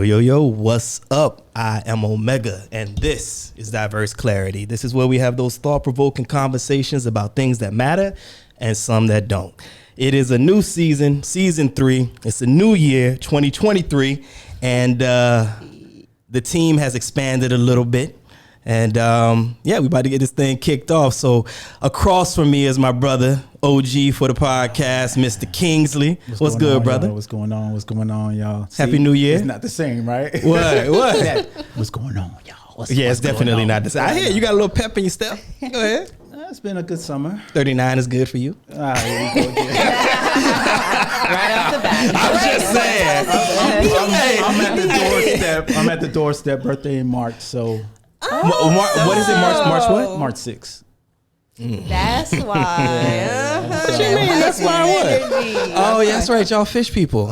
Yo, what's up? I am OMEHGA, and this is Diverse Clarity. This is where we have those thought-provoking conversations about things that matter and some that don't. It is a new season, season 3. It's a new year, 2023, and the team has expanded a little bit. And we're about to get this thing kicked off. So across from me is my brother, OG for the podcast, Mr. Kingsley. What's good, brother? What's going on? What's going on, y'all? Happy New Year. It's not the same, right? What? What's going on, y'all? It's definitely not the same. I hear you got a little pep in your step. Go ahead. It's been a good summer. 39 is good for you. Here we go again. Right off the bat. I'm just saying. I'm at the doorstep. Birthday in March, so. What is it? March what? March 6th. That's why. What you mean? That's why what? Oh, yeah, that's right. Y'all fish people.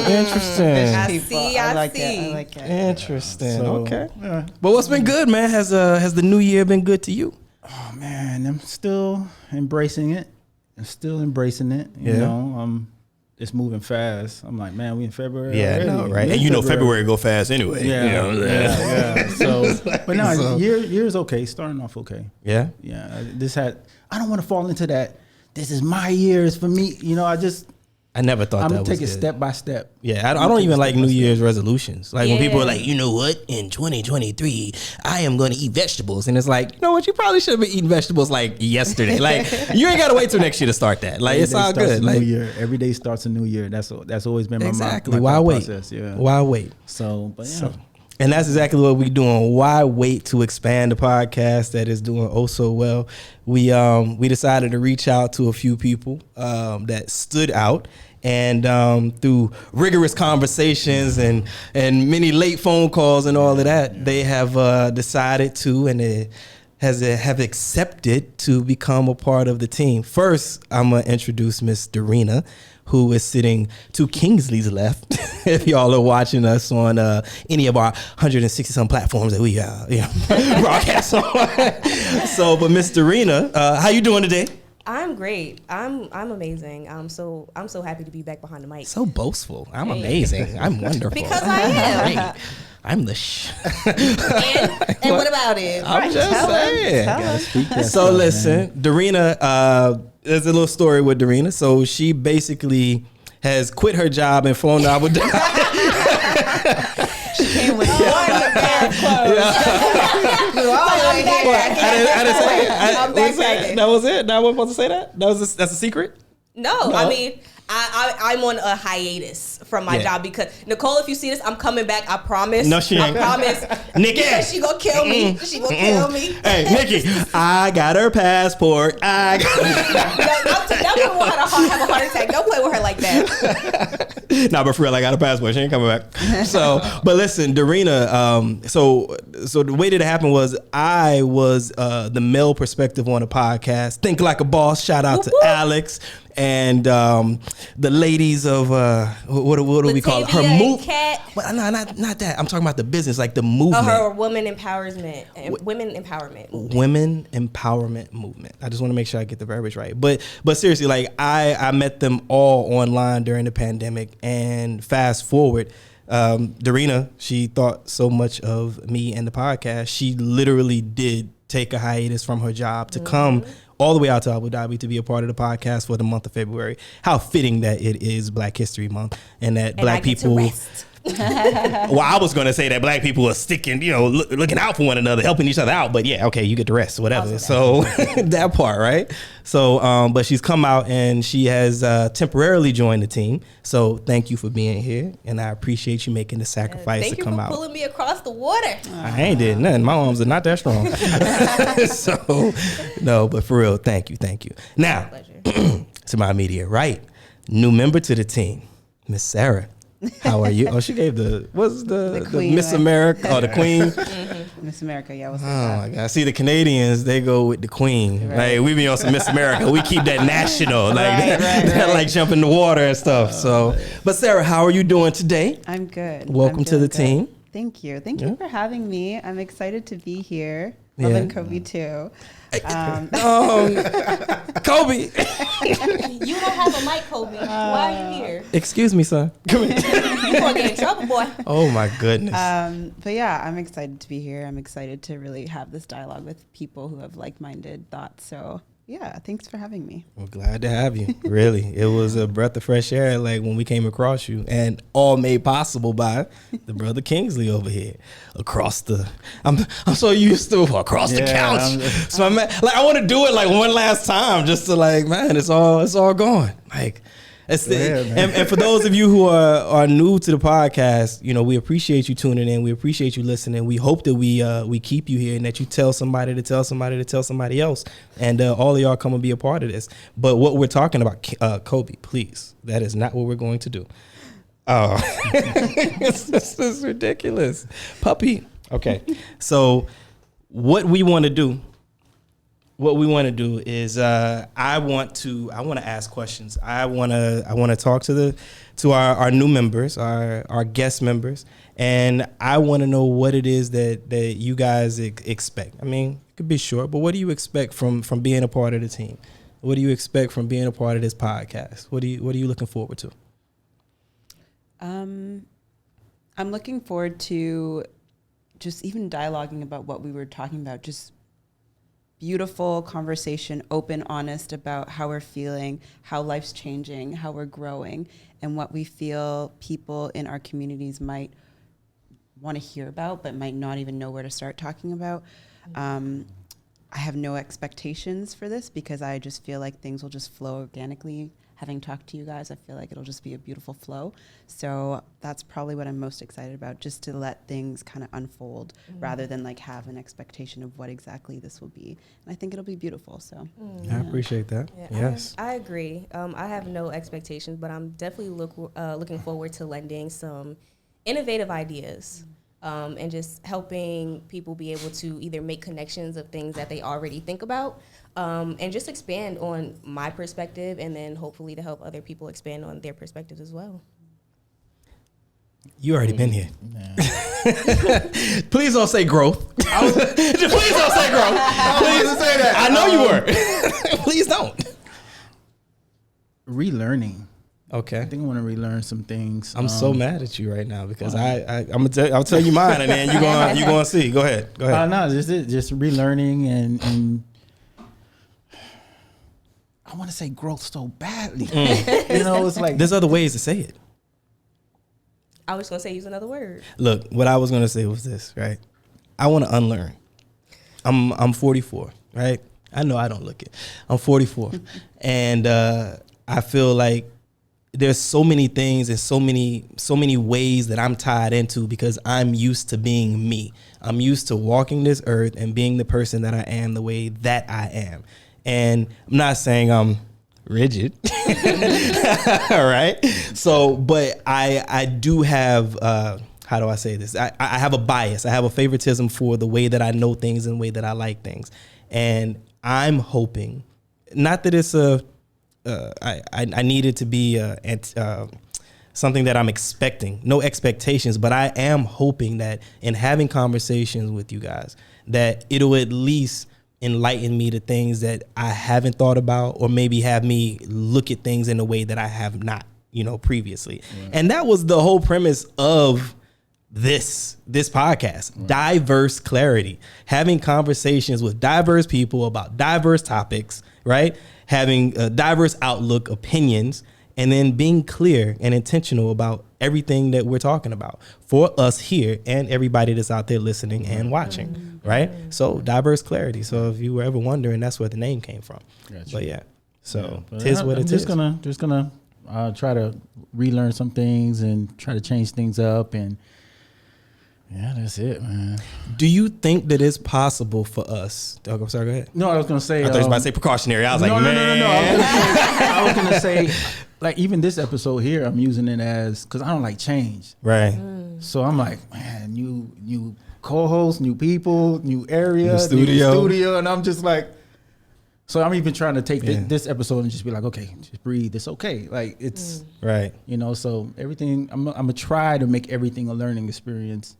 Interesting. I like it. Interesting. So, okay. Yeah. But what's been good, man? Has the new year been good to you? Oh man, I'm still embracing it. You know, it's moving fast. I'm like, man, we in February. Yeah, already. no, right? And you know February go fast anyway. Yeah, you know? yeah. So, but no, year's okay. Starting off okay. Yeah. Yeah. I don't want to fall into that. This is my year. It's for me. You know, I never thought I'm that gonna was take it good. step by step. Yeah, I don't even like New Year's resolutions. Like when people are Yeah. like, you know what, in 2023, I am going to eat vegetables. And it's like, you know what, you probably should have been eating vegetables like yesterday. Like you ain't got to wait till next year to start that. Like it's all good. New Like year. Every day starts a new year. That's always been exactly. my Why thought wait? process. Yeah. Why wait? So, but yeah. And that's exactly what we're doing. Why wait to expand the podcast that is doing oh so well? We decided to reach out to a few people that stood out. And through rigorous conversations and many late phone calls and all of that, they have decided to and have accepted to become a part of the team. First, I'm going to introduce Miss Darina, who is sitting to Kingsley's left. If y'all are watching us on any of our 160-some platforms that we broadcast on. So, but Miss Darina, how you doing today? I'm great. I'm amazing. I'm so happy to be back behind the mic. So boastful. I'm amazing. I'm wonderful. Because I am. Great. I'm the And what about it? I'm just saying. Speak that So stuff, listen, man. Darina, there's a little story with Darina. So she basically has quit her job and flown to Abu Dhabi. Came with one pair of clothes. I didn't say it. That was it? Now I wasn't supposed to say that? That's a secret? No, No. I mean, I'm on a hiatus from my job because Nicole, if you see this, I'm coming back. I promise. No, she ain't. I promise. Nikki. Because she gonna kill me. She gonna kill me. Hey, Nikki, I got her passport. That woman will have a heart attack. Don't play with her like that. Nah, but for real, I got a passport. She ain't coming back. So, but listen, Darina. So the way that it happened was I was the male perspective on the podcast. Think Like a Boss. Shout out to Alex and the ladies of what do we call it? Her move. Well, no, not that. I'm talking about the business, like the movement. Her women empowerment movement. I just want to make sure I get the verbiage right. But seriously, like I met them all online during the pandemic, and fast forward, Darina, she thought so much of me and the podcast. She literally did take a hiatus from her job to come all the way out to Abu Dhabi to be a part of the podcast for the month of February. How fitting that it is Black History Month and that Black people. Well, I was going to say that Black people are sticking, looking out for one another, helping each other out. But yeah, okay, you get the rest, whatever. So that part, right? So, but she's come out and she has temporarily joined the team. So thank you for being here, and I appreciate you making the sacrifice to come out. Thank you for pulling me across the water. I ain't did nothing. My arms are not that strong. So, no, but for real, thank you. Now, to my immediate right, new member to the team, Miss Sarah. How are you? Oh, she gave the queen, Miss right? America or the queen. Miss America, yeah. What's Oh my God! See, the Canadians, they go with the queen. Right. Like we be on some Miss America. We keep that national, like that, like jump in the water and stuff. So, but Sarah, how are you doing today? I'm good. Welcome to the team. Thank you for having me. I'm excited to be here. Love and Kobe too. Kobe. You don't have a mic, Kobe. Why are you here? Excuse me, son. Come here. You gonna get in trouble, boy. Oh my goodness. But yeah, I'm excited to be here. I'm excited to really have this dialogue with people who have like-minded thoughts. So yeah, thanks for having me. We're glad to have you. Really, it was a breath of fresh air. Like when we came across you, and all made possible by the brother Kingsley over here. Across the, I'm so used to across the couch. So I want to do it like one last time, just to like, man, it's all gone. Like. And for those of you who are new to the podcast, you know, we appreciate you tuning in. We appreciate you listening. We hope that we keep you here and that you tell somebody to tell somebody to tell somebody else. And all of y'all come and be a part of this. But what we're talking about, Kobe, please, that is not what we're going to do. Oh, this is ridiculous. Puppy. Okay. So what we want to do is I want to ask questions. I want to talk to our new members, our guest members, and I want to know what it is that you guys expect. I mean, it could be short, but what do you expect from being a part of the team? What do you expect from being a part of this podcast? What are you looking forward to? I'm looking forward to just even dialoguing about what we were talking about, just beautiful conversation, open, honest about how we're feeling, how life's changing, how we're growing, and what we feel people in our communities might want to hear about, but might not even know where to start talking about. I have no expectations for this because I just feel like things will just flow organically. Having talked to you guys, I feel like it'll just be a beautiful flow. So that's probably what I'm most excited about, just to let things kind of unfold rather than like have an expectation of what exactly this will be. And I think it'll be beautiful. So I appreciate that. Yeah, Yes. I agree. I have no expectations, but I'm definitely looking forward to lending some innovative ideas. And just helping people be able to either make connections of things that they already think about, and just expand on my perspective, and then hopefully to help other people expand on their perspectives as well. You already been here. Please don't say growth. Please don't say growth. Please don't say that. I know you were. Please don't. Relearning. Okay. I think I want to relearn some things. I'm so mad at you right now because I'll tell you mine and then you're gonna see. Go ahead. No, just relearning and I want to say growth so badly. You know, it's like there's other ways to say it. I was gonna say use another word. Look, what I was gonna say was this, right? I want to unlearn. I'm 44, right? I know I don't look it. I'm 44, and I feel like there's so many things and so many ways that I'm tied into because I'm used to being me. I'm used to walking this earth and being the person that I am the way that I am. And I'm not saying I'm rigid, all right? So, but I do have, how do I say this? I have a bias. I have a favoritism for the way that I know things and the way that I like things. And I'm hoping, not that it's I need it to be something that I'm expecting, no expectations, but I am hoping that in having conversations with you guys, that it'll at least enlighten me to things that I haven't thought about, or maybe have me look at things in a way that I have not, previously. Right. And that was the whole premise of this podcast, right. Diverse clarity, having conversations with diverse people about diverse topics, right? Having a diverse outlook, opinions, and then being clear and intentional about everything that we're talking about for us here and everybody that's out there listening and watching, right? So diverse clarity. So if you were ever wondering, that's where the name came from. Gotcha. But yeah, so tis what it is. I'm just gonna try to relearn some things and try to change things up, and yeah, that's it, man. Do you think that it's possible for us? Oh, I'm sorry, go ahead. No, I was gonna say. I thought you was about to say precautionary. I was man. No. I was gonna say, like, even this episode here, I'm using it as, because I don't like change. Right. So I'm like, man, new co-host, new people, new area, new studio, and I'm just like, so I'm even trying to take this episode and just be like, okay, just breathe. It's okay. Like, it's right. So everything, I'm gonna try to make everything a learning experience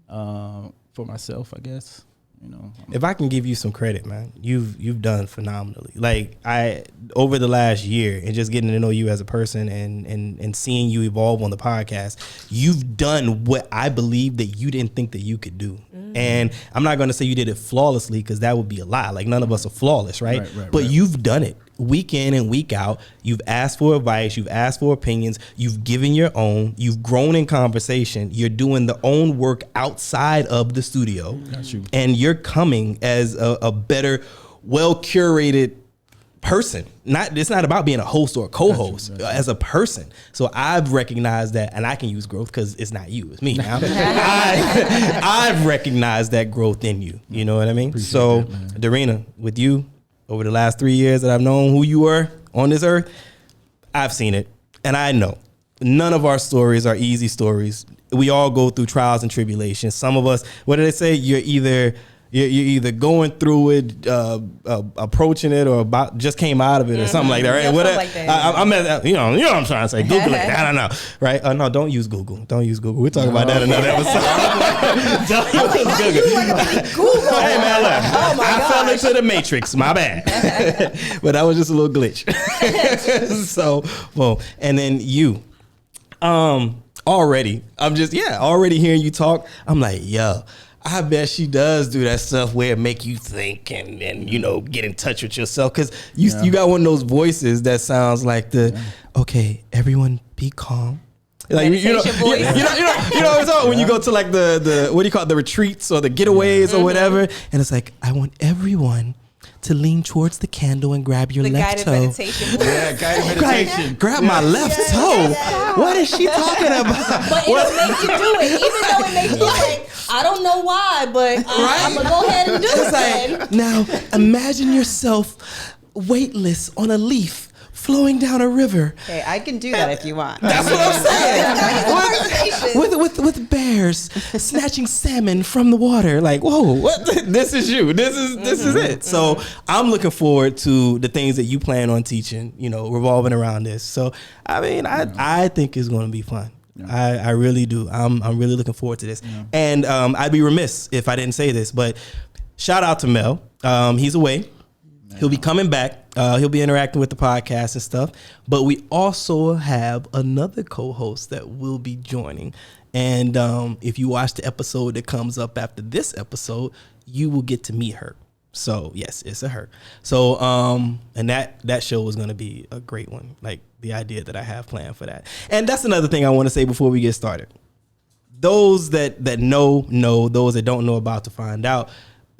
for myself, I guess. You know, if I can give you some credit, man, you've done phenomenally. Like over the last year and just getting to know you as a person and seeing you evolve on the podcast, you've done what I believe that you didn't think that you could do. And I'm not going to say you did it flawlessly because that would be a lie. Like none of us are flawless, right? But you've done it week in and week out. You've asked for advice. You've asked for opinions. You've given your own. You've grown in conversation. You're doing the own work outside of the studio. And you're coming as a better, well-curated person. It's not about being a host or a co-host. As a person. So I've recognized that, and I can use growth because it's not you, it's me now. I've recognized that growth in you. You know what I mean? Appreciate so that, Darina, with you, over the last 3 years that I've known who you were on this earth, I've seen it. And I know none of our stories are easy stories. We all go through trials and tribulations. Some of us, what do they say? You're either going through it, approaching it, or just came out of it, or something like that, right? Yeah, whatever. like that. I'm at, you know what I'm trying to say. Google it. I don't know, right? No, don't use Google. Don't use Google. We'll talk about that another episode. Don't use Google. Hey man, look, I fell into the Matrix. My bad. But that was just a little glitch. So, well, and then you, already hearing you talk, I'm like, yo, I bet she does do that stuff where it make you think and you know, get in touch with yourself. Cause you got one of those voices that sounds like okay, everyone be calm. Like, you know what I'm talking when you go to like the what do you call it, the retreats or the getaways or whatever. And it's like, I want everyone to lean towards the candle and grab your left toe. Meditation. Yeah, guided meditation. Grab my left toe. What is she talking about? But it'll make you do it, even though it makes you like, I don't know why, but I'm gonna go ahead and do it. Like, now imagine yourself weightless on a leaf flowing down a river. Okay, I can do that if you want. That's what I'm saying. With bears snatching salmon from the water. Like, whoa, what? This is you. This is it. So I'm looking forward to the things that you plan on teaching, you know, revolving around this. So I mean, I think it's going to be fun. I really do. I'm really looking forward to this. And I'd be remiss if I didn't say this, but shout out to Melle. He's away. He'll be coming back. He'll be interacting with the podcast and stuff. But we also have another co-host that will be joining. And if you watch the episode that comes up after this episode, you will get to meet her. So yes, it's a her. So and that show is going to be a great one. Like the idea that I have planned for that. And that's another thing I want to say before we get started. Those that know, those that don't know about to find out.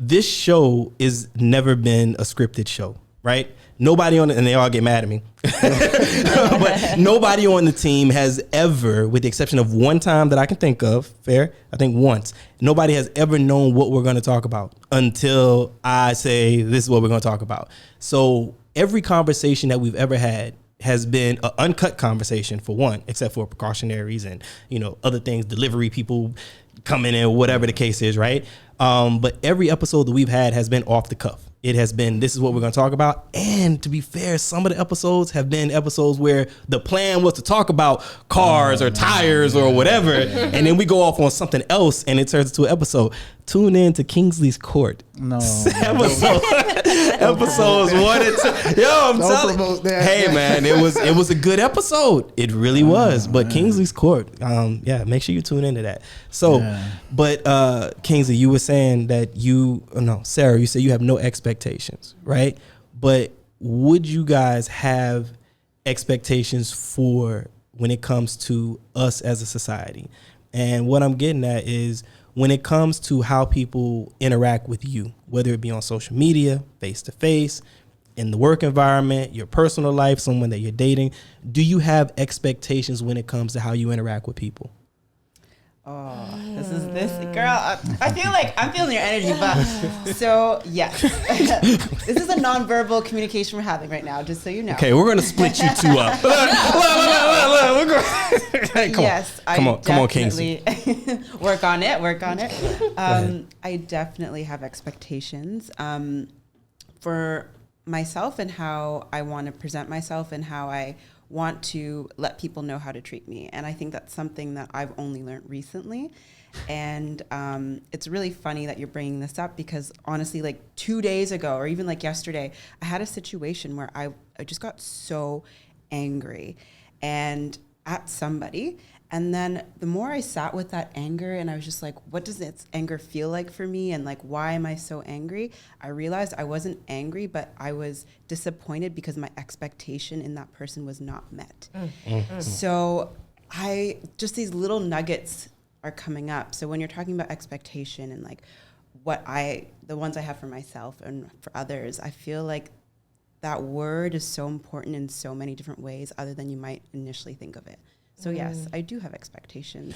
This show is never been a scripted show, right? Nobody on it, and they all get mad at me, but nobody on the team has ever, with the exception of one time that I can think of, I think once, nobody has ever known what we're going to talk about until I say, this is what we're going to talk about. So every conversation that we've ever had has been an uncut conversation, for one, except for precautionaries and, you know, other things, delivery people coming in, whatever the case is, right? But every episode that we've had has been off the cuff. It has been, this is what we're going to talk about. And to be fair, some of the episodes have been episodes where the plan was to talk about cars or tires or whatever. And then we go off on something else and it turns into an episode. Tune in to Kingsley's Court. Episodes 1 and 2. Yo, I'm telling you. Hey man, it was a good episode. It really was. But man. Kingsley's Court, make sure you tune into that. So, but Kingsley, you were saying that Sarah, you said you have no expectations, right? But would you guys have expectations for when it comes to us as a society? And what I'm getting at is when it comes to how people interact with you, whether it be on social media, face to face, in the work environment, your personal life, someone that you're dating, do you have expectations when it comes to how you interact with people? Oh, this girl. I feel like I'm feeling your energy, but so yes, this is a nonverbal communication we're having right now. Just so you know. Okay, we're gonna split you two up. Come on, Kingsley. Work on it. I definitely have expectations. For myself and how I want to present myself and how I want to let people know how to treat me. And I think that's something that I've only learned recently. And it's really funny that you're bringing this up because honestly, like 2 days ago or even like yesterday, I had a situation where I just got so angry and at somebody. And then the more I sat with that anger and I was just like, what does this anger feel like for me? And like, why am I so angry? I realized I wasn't angry, but I was disappointed because my expectation in that person was not met. So just these little nuggets are coming up. So when you're talking about expectation and like the ones I have for myself and for others, I feel like that word is so important in so many different ways other than you might initially think of it. So yes, I do have expectations.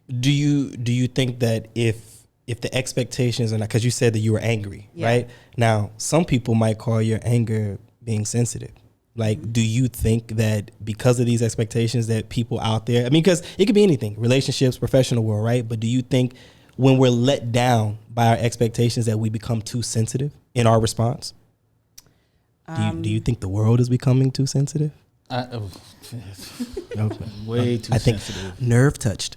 Do you think that if the expectations are not, because you said that you were angry, right? Now, some people might call your anger being sensitive. Like, do you think that because of these expectations that people out there, I mean, because it could be anything, relationships, professional world, right? But do you think when we're let down by our expectations that we become too sensitive in our response? Do you think the world is becoming too sensitive? Way too sensitive. Nerve touched.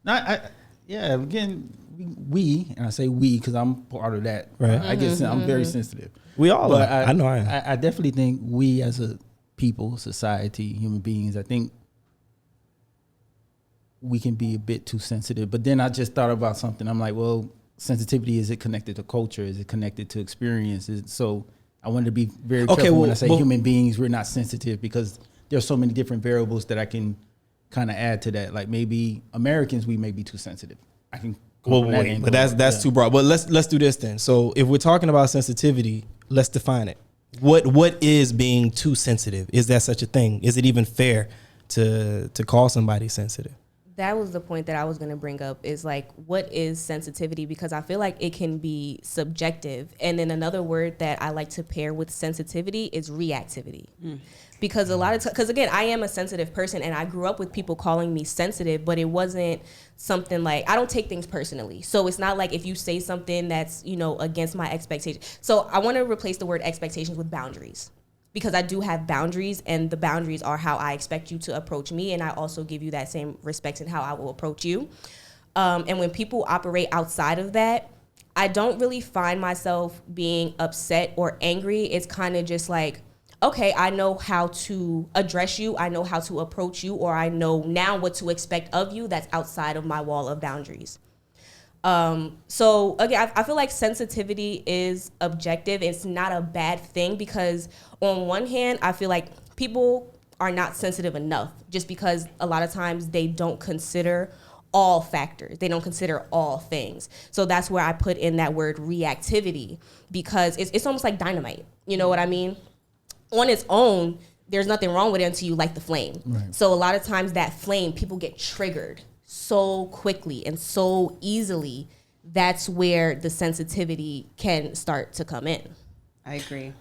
No. Again, we, and I say we because I'm part of that. Right. I'm very sensitive. We all but are. I know I am. I definitely think we as a people, society, human beings, I think we can be a bit too sensitive. But then I just thought about something. I'm like, well, sensitivity, is it connected to culture? Is it connected to experiences? So I wanted to be very careful when I say human beings, we're not sensitive because there's so many different variables that I can kind of add to that. Like maybe Americans, we may be too sensitive. I can but that's too broad. But let's do this then. So if we're talking about sensitivity, let's define it. What is being too sensitive? Is that such a thing? Is it even fair to call somebody sensitive? That was the point that I was going to bring up is like, what is sensitivity? Because I feel like it can be subjective. And then another word that I like to pair with sensitivity is reactivity. Because a lot of because again, I am a sensitive person and I grew up with people calling me sensitive, but it wasn't something like, I don't take things personally. So it's not like if you say something that's, against my expectations. So I want to replace the word expectations with boundaries. Because I do have boundaries, and the boundaries are how I expect you to approach me, and I also give you that same respect in how I will approach you. And when people operate outside of that, I don't really find myself being upset or angry. It's kind of just like, okay, I know how to address you, I know how to approach you, or I know now what to expect of you that's outside of my wall of boundaries. So again, I feel like sensitivity is objective. It's not a bad thing because on one hand, I feel like people are not sensitive enough just because a lot of times they don't consider all factors. They don't consider all things. So that's where I put in that word reactivity because it's almost like dynamite. You know what I mean? On its own, there's nothing wrong with it until you light the flame. Right. So a lot of times that flame, people get triggered so quickly and so easily. That's where the sensitivity can start to come in. I agree.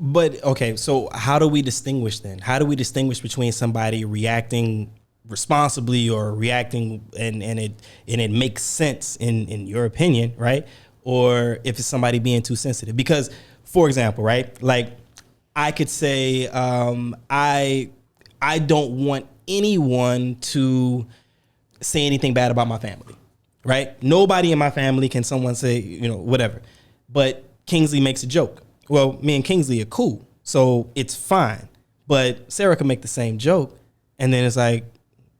But okay, so how do we distinguish then? How do we distinguish between somebody reacting responsibly or reacting and it makes sense in your opinion, right? Or if it's somebody being too sensitive? Because, for example, right, like I could say I don't want anyone to say anything bad about my family, right? Nobody in my family can someone say, whatever. But Kingsley makes a joke. Well, me and Kingsley are cool, so it's fine. But Sarah can make the same joke, and then it's like,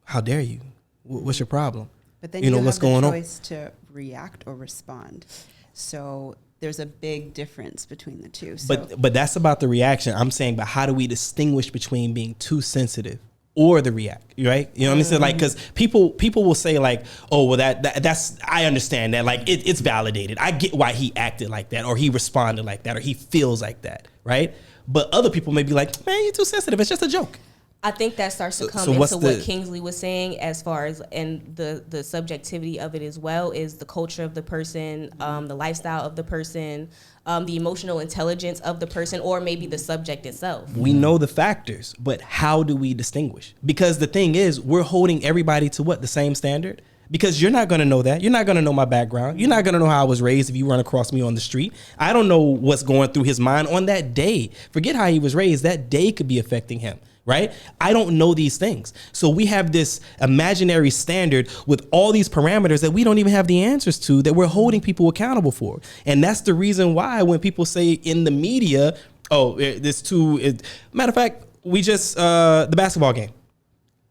how dare you? What's your problem? But then you have what's the going choice to react or respond. So there's a big difference between the two. So. But that's about the reaction. I'm saying, but how do we distinguish between being too sensitive or the react, right? You know what I mean? So like, because people will say like, oh, well, that's I understand that, like it's validated. I get why he acted like that, or he responded like that, or he feels like that, right? But other people may be like, man, you're too sensitive. It's just a joke. I think that starts to come into what Kingsley was saying as far as, and the subjectivity of it as well is the culture of the person, the lifestyle of the person, the emotional intelligence of the person, or maybe the subject itself. We know the factors, but how do we distinguish? Because the thing is, we're holding everybody to what? The same standard? because you're not going to know that. You're not going to know my background. You're not going to know how I was raised if you run across me on the street. I don't know what's going through his mind on that day. Forget how he was raised. That day could be affecting him, right? I don't know these things. So we have this imaginary standard with all these parameters that we don't even have the answers to, that we're holding people accountable for. And that's the reason why when people say in the media, matter of fact, we just, the basketball game.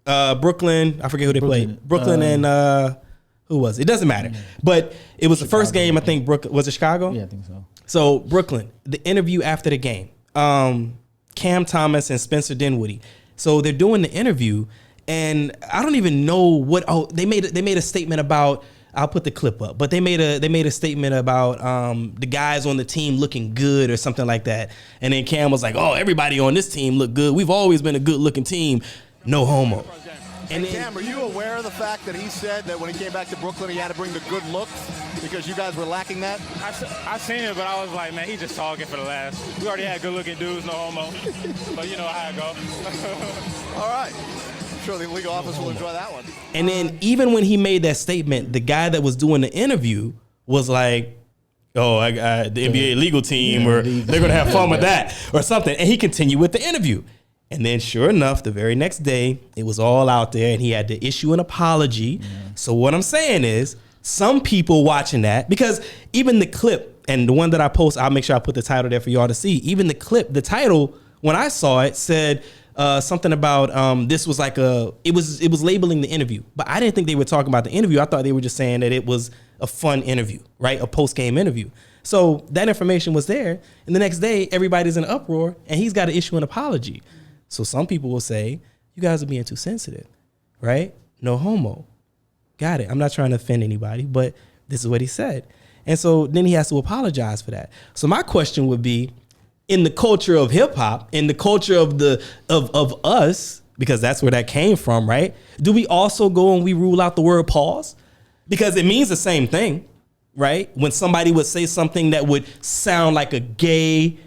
Brooklyn, I forget who they played. Brooklyn and who was it? It doesn't matter. But it was Chicago, the first game, I think. Brooklyn, was it Chicago? Yeah, I think so. So Brooklyn, the interview after the game, Cam Thomas and Spencer Dinwiddie. So they're doing the interview, and I don't even know what. Oh, they made a statement about. I'll put the clip up, but they made a statement about the guys on the team looking good or something like that. And then Cam was like, "Oh, everybody on this team look good. We've always been a good looking team. No homo." And Cam, are you aware of the fact that he said that when he came back to Brooklyn, he had to bring the good looks because you guys were lacking that? I seen it, but I was like, man, he just talking for the last. We already had good-looking dudes, no homo. But you know how it go. All right. I'm sure the legal office will enjoy that one. And then even when he made that statement, the guy that was doing the interview was like, "Oh, the NBA legal team, or they're going to have fun with that or something." And he continued with the interview. And then sure enough, the very next day, it was all out there and he had to issue an apology. Yeah. So what I'm saying is, some people watching that, because even the clip and the one that I post, I'll make sure I put the title there for y'all to see. Even the clip, the title, when I saw it, said something about this was like it was labeling the interview. But I didn't think they were talking about the interview. I thought they were just saying that it was a fun interview, right? A post-game interview. So that information was there. And the next day, everybody's in an uproar and he's got to issue an apology. So some people will say, you guys are being too sensitive, right? No homo. Got it. I'm not trying to offend anybody, but this is what he said. And so then he has to apologize for that. So my question would be, in the culture of hip hop, in the culture of of us, because that's where that came from, right? Do we also go and we rule out the word pause? Because it means the same thing, right? When somebody would say something that would sound like a gay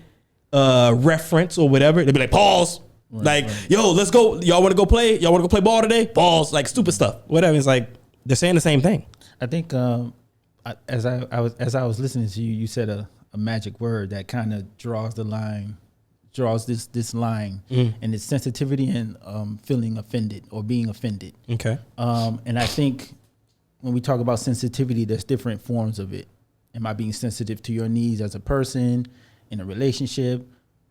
reference or whatever, they'd be like, pause. Right. Yo, let's go. Y'all want to go play? Y'all want to go play ball today? Balls, like stupid stuff, whatever. It's like they're saying the same thing. I think as I was listening to you, you said a magic word that kind of draws this line, and it's sensitivity and feeling offended or being offended. Okay. And I think when we talk about sensitivity, there's different forms of it. Am I being sensitive to your needs as a person in a relationship?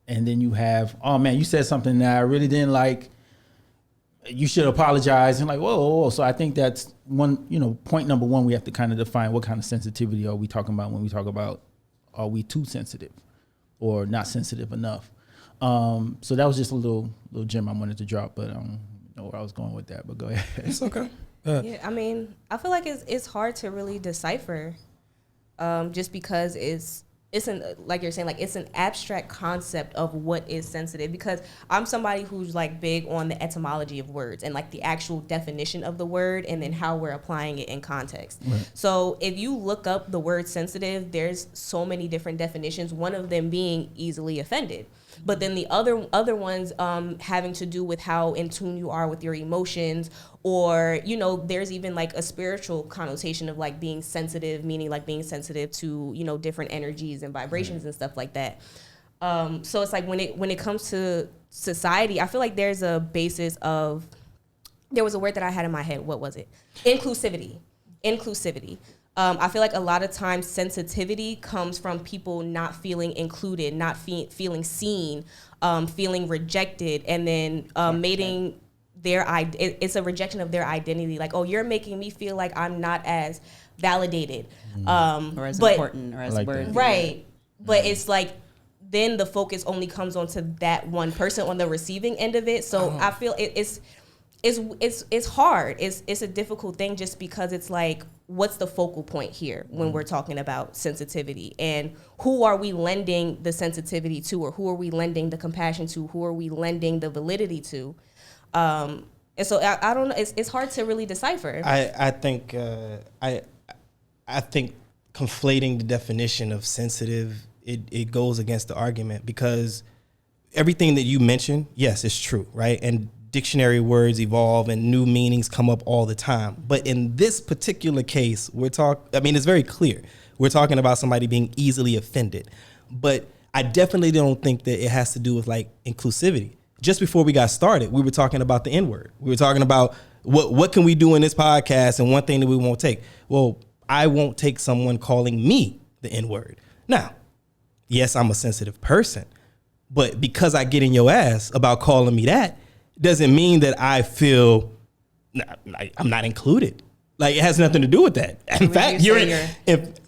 And then you have, oh man, you said something that I really didn't like. You should apologize. And like, whoa. So I think that's one, point number one, we have to kind of define what kind of sensitivity are we talking about when we talk about, are we too sensitive or not sensitive enough? So that was just a little gem I wanted to drop, but I don't know where I was going with that, but go ahead. It's okay. Yeah, I mean, I feel like it's hard to really decipher just because it's like you're saying, like it's an abstract concept of what is sensitive, because I'm somebody who's like big on the etymology of words and like the actual definition of the word and then how we're applying it in context. Right. So if you look up the word sensitive, there's so many different definitions, one of them being easily offended. But then the other ones having to do with how in tune you are with your emotions, or, there's even like a spiritual connotation of like being sensitive, meaning like being sensitive to, different energies and vibrations and stuff like that. So it's like when it comes to society, I feel like there's a basis of, there was a word that I had in my head. What was it? Inclusivity. I feel like a lot of times sensitivity comes from people not feeling included, not feeling seen, feeling rejected, and then mating it's a rejection of their identity. Like, oh, you're making me feel like I'm not as validated. Or as important, or as like worthy. Right. But it's like, then the focus only comes onto that one person on the receiving end of it. So I feel it's hard. It's a difficult thing just because it's like, what's the focal point here when we're talking about sensitivity, and who are we lending the sensitivity to, or who are we lending the compassion to, who are we lending the validity to? And so I don't know. It's hard to really decipher. I think conflating the definition of sensitive, it goes against the argument, because everything that you mentioned, yes, it's true, right? And dictionary words evolve and new meanings come up all the time. But in this particular case, it's very clear. We're talking about somebody being easily offended. But I definitely don't think that it has to do with like inclusivity. Just before we got started, we were talking about the N-word. We were talking about what can we do in this podcast, and one thing that we won't take. Well, I won't take someone calling me the N-word. Now, yes, I'm a sensitive person, but because I get in your ass about calling me that, doesn't mean that I feel like I'm not included. Like, it has nothing to do with that. In fact,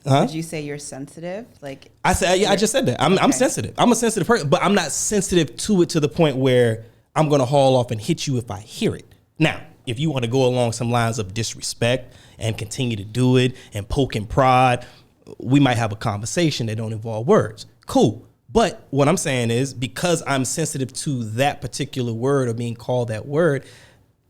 would you say you're sensitive? Like, I just said that. I'm sensitive. I'm a sensitive person, but I'm not sensitive to it to the point where I'm going to haul off and hit you if I hear it. Now, if you want to go along some lines of disrespect and continue to do it and poke and prod, we might have a conversation that don't involve words. Cool. But what I'm saying is, because I'm sensitive to that particular word or being called that word,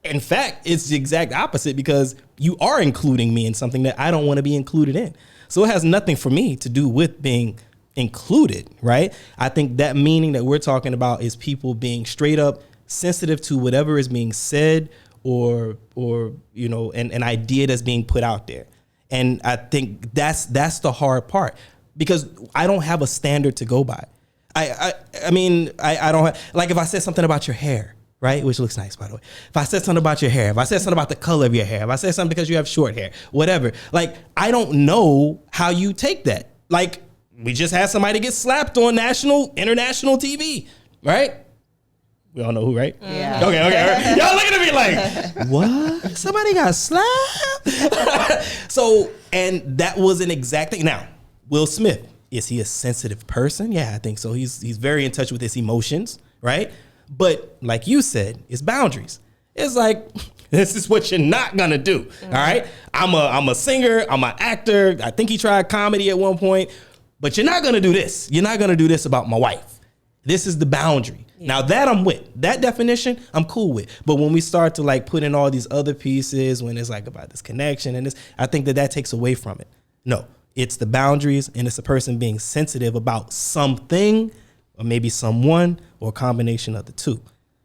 in fact, it's the exact opposite, because you are including me in something that I don't want to be included in. So it has nothing for me to do with being included, right? I think that meaning that we're talking about is people being straight up sensitive to whatever is being said or an idea that's being put out there. And I think that's the hard part, because I don't have a standard to go by. I don't have, like, if I said something about your hair, right? Which looks nice, by the way. If I said something about your hair, if I said something about the color of your hair, if I said something because you have short hair, whatever, like, I don't know how you take that. Like, we just had somebody get slapped on international TV, right? We all know who, right? Yeah. Okay. Right. Y'all looking at me like, what? Somebody got slapped? So, and that was an exact thing. Now, Will Smith, is he a sensitive person? Yeah, I think so. He's very in touch with his emotions, right? But like you said, it's boundaries. It's like, this is what you're not gonna do. All right. I'm a singer. I'm an actor. I think he tried comedy at one point, but you're not gonna do this. You're not gonna do this about my wife. This is the boundary. Yeah. Now that I'm with, that definition, I'm cool with. But when we start to like put in all these other pieces, when it's like about this connection and this, I think that takes away from it. No, it's the boundaries, and it's a person being sensitive about something, or maybe someone, or a combination of the two.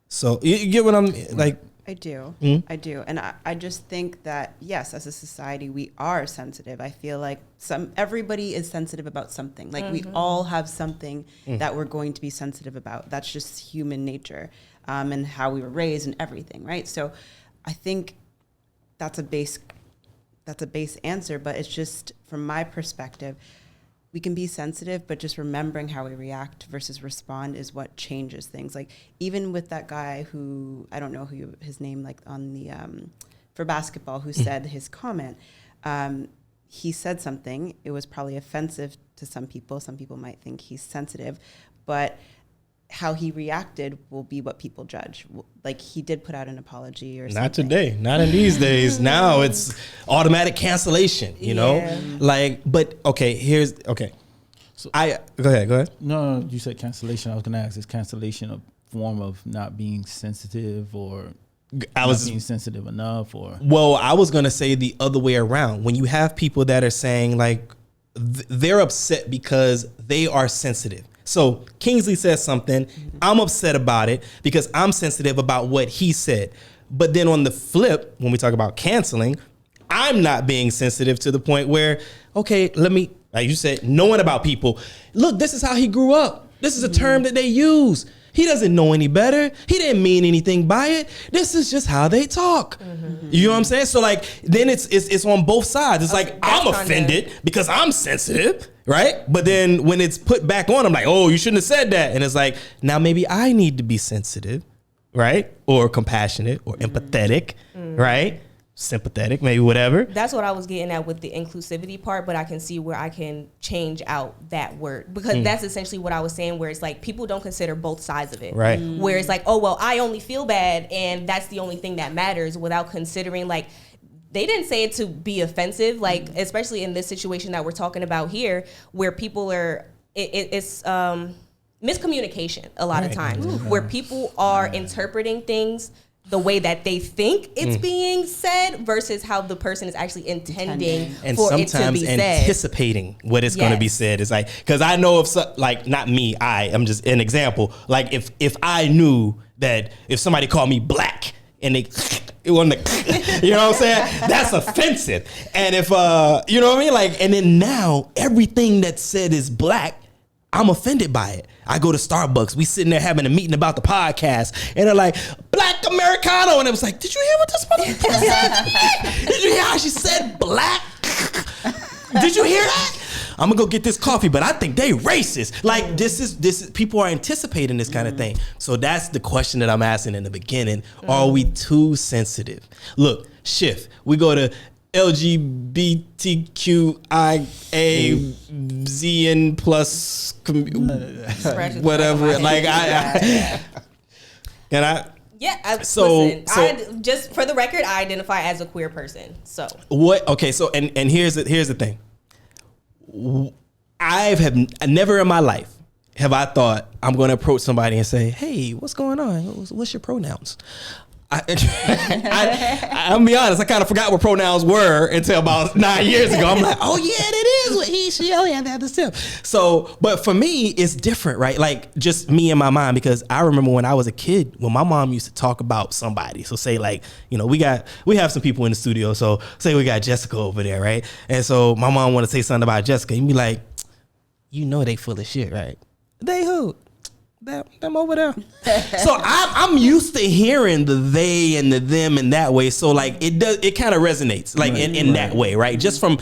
So you get what I'm like? I do. Mm-hmm. I do. And I just think that, yes, as a society, we are sensitive. I feel like everybody is sensitive about something. Like, we all have something that we're going to be sensitive about. That's just human nature, and how we were raised and everything, right? So I think that's a base answer, but it's just, from my perspective, we can be sensitive, but just remembering how we react versus respond is what changes things. Like, even with that guy who, I don't know his name, like on the, for basketball, who said his comment, he said something, it was probably offensive to some people. Some people might think he's sensitive, but how he reacted will be what people judge. Like, he did put out an apology or something. Not today, not in these days. Now it's automatic cancellation, you know? Like, but okay. So go ahead. No, you said cancellation. I was going to ask, is cancellation a form of not being sensitive, or not being sensitive enough, or? Well, I was going to say the other way around. When you have people that are saying like, they're upset because they are sensitive. So Kingsley says something, I'm upset about it because I'm sensitive about what he said. But then on the flip, when we talk about canceling, I'm not being sensitive to the point where, okay, like you said, knowing about people. Look, this is how he grew up. This is a term that they use. He doesn't know any better. He didn't mean anything by it. This is just how they talk. You know what I'm saying? So like, then it's on both sides. It's like, I'm offended because I'm sensitive, right? But then when it's put back on, I'm like, oh, you shouldn't have said that. And it's like, now maybe I need to be sensitive, right? Or compassionate or empathetic, right? Sympathetic, maybe, whatever. That's what I was getting at with the inclusivity part, but I can see where I can change out that word, because that's essentially what I was saying, where it's like people don't consider both sides of it. Right. Where it's like, oh, well, I only feel bad and that's the only thing that matters, without considering like, they didn't say it to be offensive, like, especially in this situation that we're talking about here, where people are, it's miscommunication a lot of times, where people are interpreting things the way that they think it's being said versus how the person is actually intending and for it to be sometimes said. Anticipating what is going to be said. It's like, because I know if like, not me, I'm just an example. Like if I knew that if somebody called me black and it wasn't you know what I'm saying? That's offensive. And if you know what I mean? Like, and then now everything that's said is black, I'm offended by it. I go to Starbucks, we sitting there having a meeting about the podcast, and they're like, black Americano, and it was like, did you hear what this motherfucker said? Did you hear how she said black? Did you hear that? I'm gonna go get this coffee, but I think they racist. Like, this is people are anticipating this kind of thing. So that's the question that I'm asking in the beginning. Are we too sensitive? Look, shift. We go to LGBTQIAZN plus whatever. Like listen, just for the record, I identify as a queer person. So what? Okay, so and here's the thing. Never in my life have I thought I'm going to approach somebody and say, "Hey, what's going on? What's your pronouns?" I'll be honest, I kind of forgot what pronouns were until about 9 years ago. I'm like, oh yeah, that is what he, she, oh yeah, that's him. So, but for me, it's different, right? Like just me in my mind, because I remember when I was a kid, when my mom used to talk about somebody. So say like, you know, we have some people in the studio. So say we got Jessica over there, right? And so my mom want to say something about Jessica. You'd be like, you know, they full of shit, right? They who? Them over there. So I'm used to hearing the they and the them in that way. So like it kind of resonates like in that way, right? Just from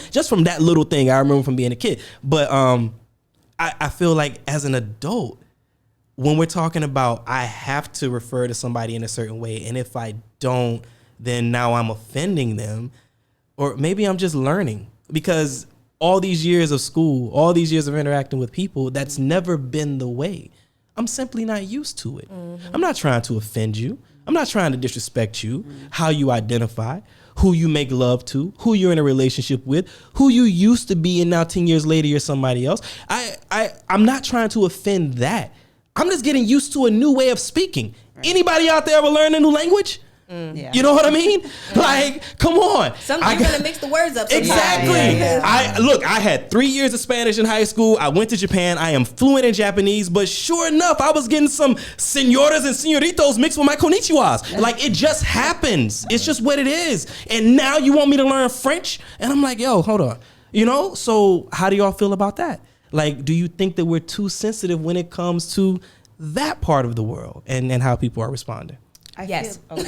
that little thing I remember from being a kid. But I feel like as an adult, when we're talking about I have to refer to somebody in a certain way, and if I don't, then now I'm offending them, or maybe I'm just learning, because all these years of school, all these years of interacting with people, that's never been the way. I'm simply not used to it. I'm not trying to offend you. I'm not trying to disrespect you, how you identify, who you make love to, who you're in a relationship with, who you used to be, and now 10 years later you're somebody else. I'm not trying to offend that. I'm just getting used to a new way of speaking. Right. Anybody out there ever learn a new language? Yeah. You know what I mean? Like, come on. Sometimes you're gonna mix the words up. Exactly. Yeah. I had 3 years of Spanish in high school. I went to Japan. I am fluent in Japanese, but sure enough, I was getting some senoras and senoritos mixed with my konnichiwas. Like, it just happens. It's just what it is. And now you want me to learn French? And I'm like, yo, hold on. You know? So how do y'all feel about that? Like, do you think that we're too sensitive when it comes to that part of the world and how people are responding? Yes. No, you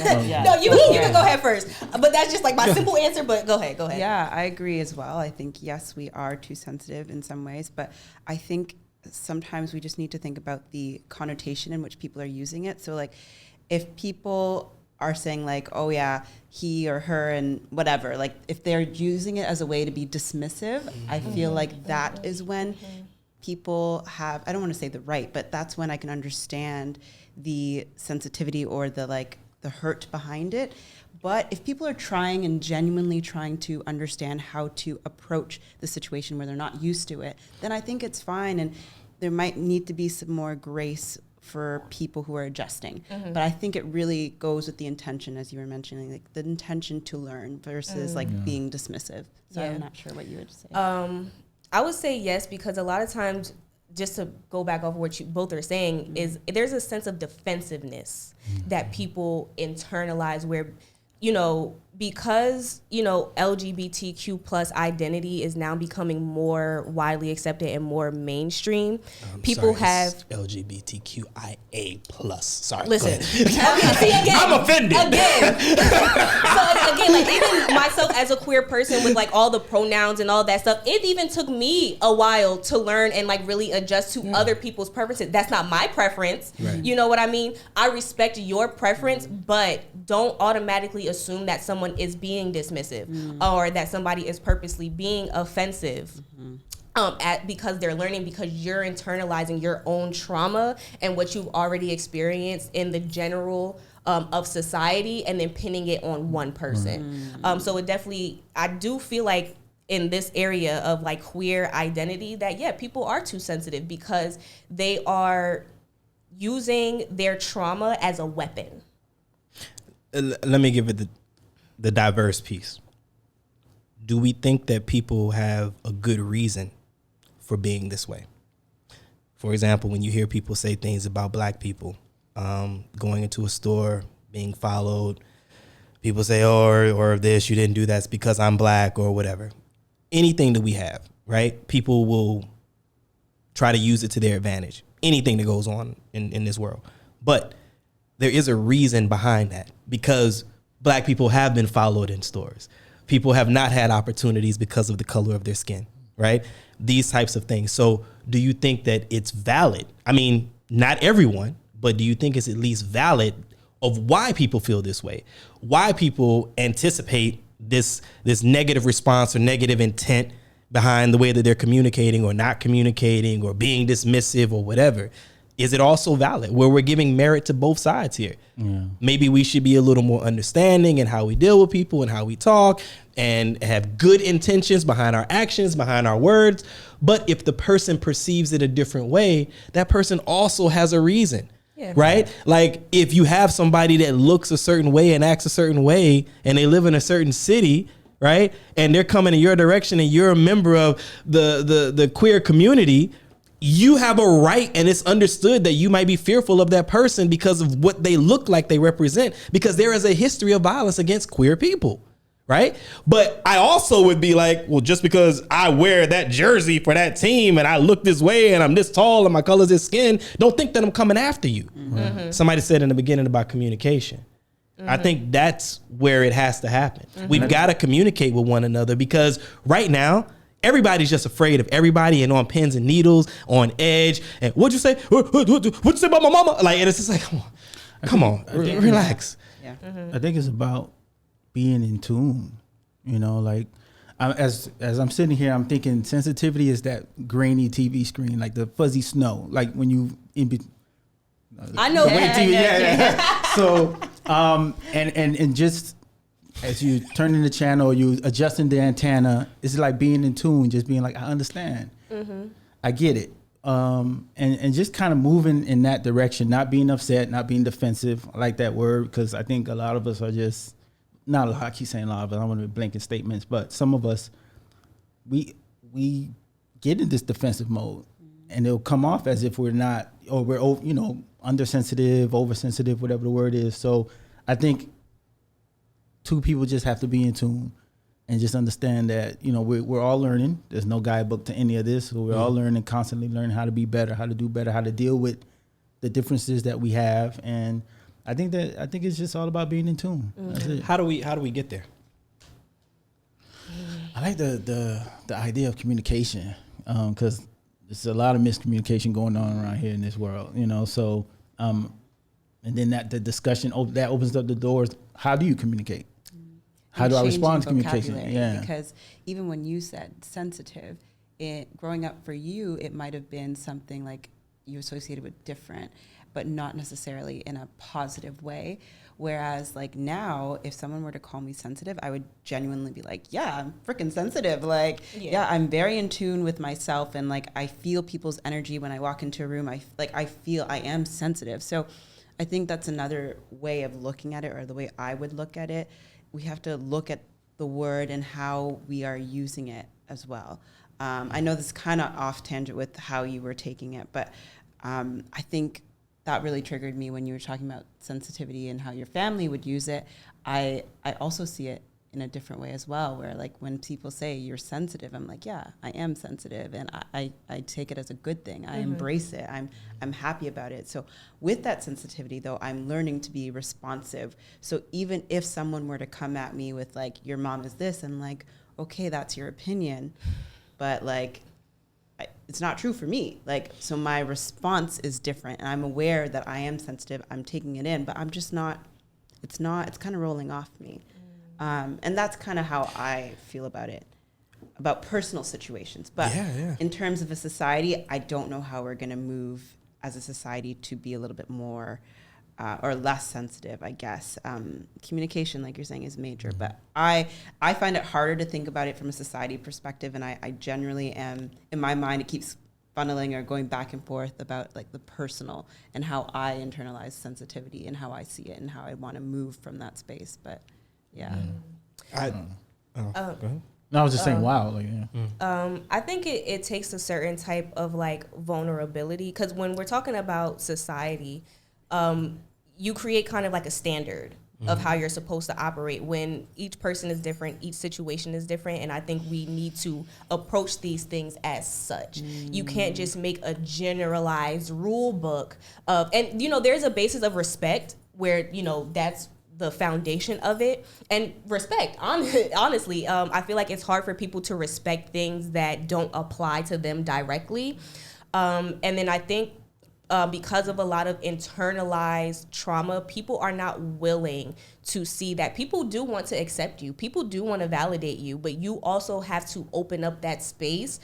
can go ahead first. But that's just like my simple answer, but go ahead. Yeah, I agree as well. I think, yes, we are too sensitive in some ways, but I think sometimes we just need to think about the connotation in which people are using it. So like if people are saying like, oh yeah, he or her and whatever, like if they're using it as a way to be dismissive, I feel like that is when people have, I don't want to say the right, but that's when I can understand the sensitivity or the hurt behind it. But if people are trying and genuinely trying to understand how to approach the situation where they're not used to it, then I think it's fine. And there might need to be some more grace for people who are adjusting. But I think it really goes with the intention, as you were mentioning, like the intention to learn versus being dismissive. So I'm not sure what you would say. I would say yes, because a lot of times, just to go back off what you both are saying, is there's a sense of defensiveness that people internalize where, you know, because, you know, LGBTQ plus identity is now becoming more widely accepted and more mainstream. People have LGBTQIA plus. Sorry. Listen, I'm offended. Again, so again, like even myself as a queer person with like all the pronouns and all that stuff, it even took me a while to learn and like really adjust to other people's preferences. That's not my preference. Right. You know what I mean? I respect your preference, but don't automatically assume that someone is being dismissive or that somebody is purposely being offensive because they're learning, because you're internalizing your own trauma and what you've already experienced in the general of society and then pinning it on one person. So it definitely, I do feel like in this area of like queer identity that, people are too sensitive because they are using their trauma as a weapon. Let me give it the diverse piece. Do we think that people have a good reason for being this way? For example, when you hear people say things about black people, going into a store, being followed. People say, or this, you didn't do that, it's because I'm black or whatever. Anything that we have, right? People will try to use it to their advantage. Anything that goes on in this world. But there is a reason behind that, because black people have been followed in stores. People have not had opportunities because of the color of their skin, right? These types of things. So do you think that it's valid? I mean, not everyone, but do you think it's at least valid of why people feel this way? Why people anticipate this negative response or negative intent behind the way that they're communicating or not communicating or being dismissive or whatever? Is it also valid where we're giving merit to both sides here? Yeah. Maybe we should be a little more understanding in how we deal with people and how we talk and have good intentions behind our actions, behind our words. But if the person perceives it a different way, that person also has a reason. Yeah. Right? Like if you have somebody that looks a certain way and acts a certain way and they live in a certain city, right? And they're coming in your direction and you're a member of the queer community, you have a right, and it's understood that you might be fearful of that person because of what they look like they represent, because there is a history of violence against queer people, right? But I also would be like, well, just because I wear that jersey for that team and I look this way and I'm this tall and my color's this skin, don't think that I'm coming after you. Mm-hmm. Somebody said in the beginning about communication. Mm-hmm. I think that's where it has to happen. Mm-hmm. We've got to communicate with one another, because right now, everybody's just afraid of everybody and on pins and needles, on edge. And what'd you say? What'd you say about my mama? Like, and it's just like, come on, relax. Yeah. Mm-hmm. I think it's about being in tune. You know, like as I'm sitting here, I'm thinking sensitivity is that grainy TV screen, like the fuzzy snow, like when you I know. Yeah. So, and just as you turning the channel, you adjusting the antenna, it's like being in tune, just being like, I understand. Mm-hmm. I get it. And just kind of moving in that direction, not being upset, not being defensive. I like that word, because I think a lot of us are just, not a lot, I keep saying a lot, but I don't want to be blanket statements, but some of us, we get in this defensive mode, and it'll come off as if we're not, or we're, undersensitive, oversensitive, whatever the word is. So I think two people just have to be in tune and just understand that, we're all learning. There's no guidebook to any of this. So we're all learning, constantly learning how to be better, how to do better, how to deal with the differences that we have. And I think it's just all about being in tune. Mm-hmm. That's it. How do we get there? I like the idea of communication, because there's a lot of miscommunication going on around here in this world, So, and then the discussion that opens up the doors. How do you communicate? How do I respond to communication? Yeah. Because even when you said sensitive, growing up for you, it might have been something like you associated with different, but not necessarily in a positive way. Whereas like now, if someone were to call me sensitive, I would genuinely be like, yeah, I'm freaking sensitive. Like, yeah, I'm very in tune with myself. And like, I feel people's energy when I walk into a room. I feel I am sensitive. So I think that's another way of looking at it, or the way I would look at it. We have to look at the word and how we are using it as well. I know this is kind of off tangent with how you were taking it, but I think that really triggered me when you were talking about sensitivity and how your family would use it. I also see it in a different way as well, where like when people say you're sensitive, I'm like, yeah, I am sensitive, and I take it as a good thing. I embrace it. I'm happy about it. So with that sensitivity though, I'm learning to be responsive. So even if someone were to come at me with like, your mom is this, I'm like, okay, that's your opinion, but like, it's not true for me. Like, so my response is different, and I'm aware that I am sensitive. I'm taking it in, but I'm just not, it's kind of rolling off me. And that's kind of how I feel about it, about personal situations. But in terms of a society, I don't know how we're going to move as a society to be a little bit more or less sensitive, I guess. Communication, like you're saying, is major. But I find it harder to think about it from a society perspective. And I generally am, in my mind, it keeps funneling or going back and forth about like the personal and how I internalize sensitivity and how I see it and how I want to move from that space. But yeah. Go ahead. No, I was just saying, wow. Like, yeah. I think it takes a certain type of like vulnerability, because when we're talking about society, you create kind of like a standard of how you're supposed to operate when each person is different, each situation is different, and I think we need to approach these things as such. You can't just make a generalized rule book of, and there's a basis of respect where that's the foundation of it, and respect. Honestly, I feel like it's hard for people to respect things that don't apply to them directly, and then I think because of a lot of internalized trauma, people are not willing to see that people do want to accept you. People do want to validate you, but you also have to open up that space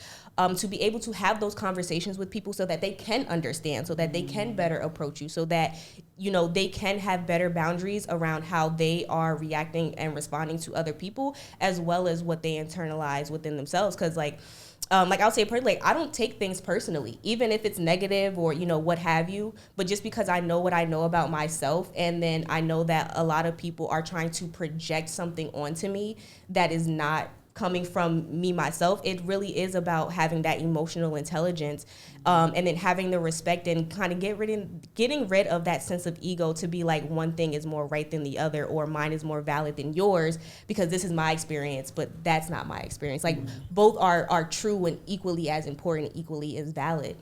to be able to have those conversations with people so that they can understand, so that they can better approach you, so that, they can have better boundaries around how they are reacting and responding to other people, as well as what they internalize within themselves. Because I'll say personally, I don't take things personally, even if it's negative or, what have you. But just because I know what I know about myself, and then I know that a lot of people are trying to project something onto me that is not coming from me myself, it really is about having that emotional intelligence, and then having the respect and kind of getting rid of that sense of ego to be like one thing is more right than the other, or mine is more valid than yours because this is my experience, but that's not my experience. Like both are true and equally as important, equally as valid.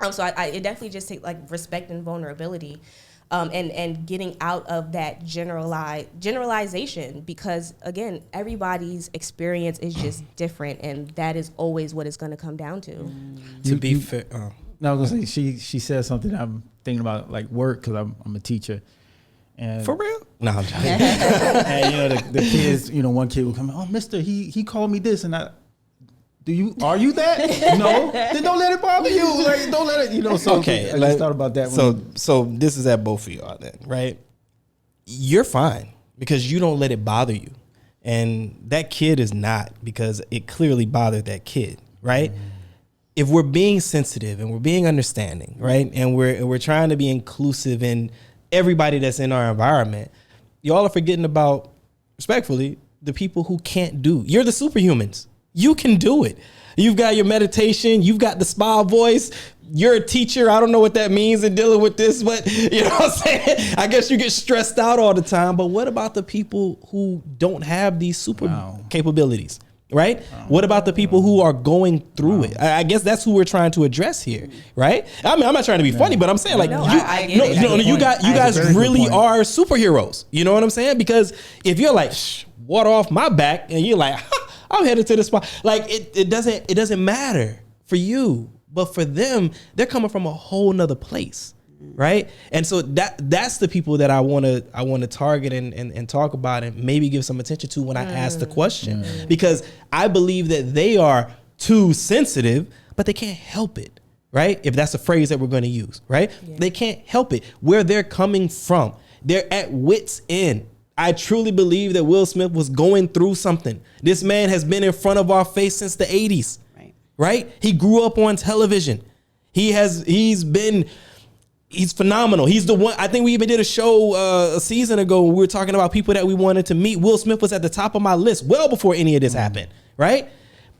So it definitely just takes like respect and vulnerability. And getting out of that generalization, because again, everybody's experience is just different, and that is always what it's going to come down to. To be fair, no, I was gonna say she said something I'm thinking about, like work, because I'm a teacher. And for real? No, I'm joking. And the kids, one kid will come, oh, mister, he called me this, and are you that? No, then don't let it bother you. Like, don't let it, so okay. I just thought about that. So this is at both of y'all then, right? You're fine because you don't let it bother you. And that kid is not, because it clearly bothered that kid, right? If we're being sensitive and we're being understanding, right? And we're trying to be inclusive in everybody that's in our environment, y'all are forgetting about, respectfully, the people who can't do. You're the superhumans. You can do it. You've got your meditation. You've got the smile voice. You're a teacher. I don't know what that means in dealing with this, but you know what I'm saying? I guess you get stressed out all the time. But what about the people who don't have these super capabilities, right? What about the people who are going through it? I guess that's who we're trying to address here, right? I mean, I'm not trying to be funny, but I'm saying like, you guys really are superheroes. You know what I'm saying? Because if you're like, water off my back, and you're like, I'm headed to the spot. Like it doesn't matter for you, but for them, they're coming from a whole nother place, right? And so that's the people that I want to target and talk about and maybe give some attention to when I ask the question, because I believe that they are too sensitive, but they can't help it, right? If that's a phrase that we're going to use, right? Yeah. They can't help it. Where they're coming from, they're at wit's end. I truly believe that Will Smith was going through something. This man has been in front of our face since the 80s, right? He grew up on television. He's phenomenal. He's the one. I think we even did a show a season ago when we were talking about people that we wanted to meet. Will Smith was at the top of my list well before any of this happened, right?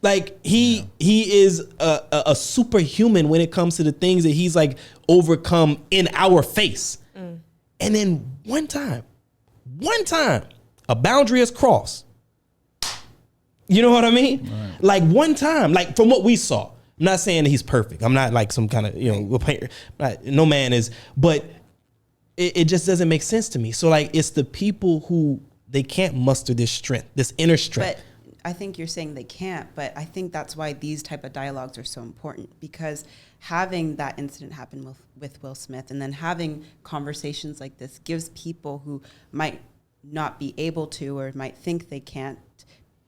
Like he is a superhuman when it comes to the things that he's like overcome in our face. And then one time, a boundary is crossed. You know what I mean? Right. Like one time, like from what we saw. I'm not saying that he's perfect. I'm not like some kind of, no man is, but it just doesn't make sense to me. So like, it's the people who they can't muster this strength, this inner strength. But I think you're saying they can't, but I think that's why these type of dialogues are so important, because having that incident happen with Will Smith and then having conversations like this gives people who might not be able to or might think they can't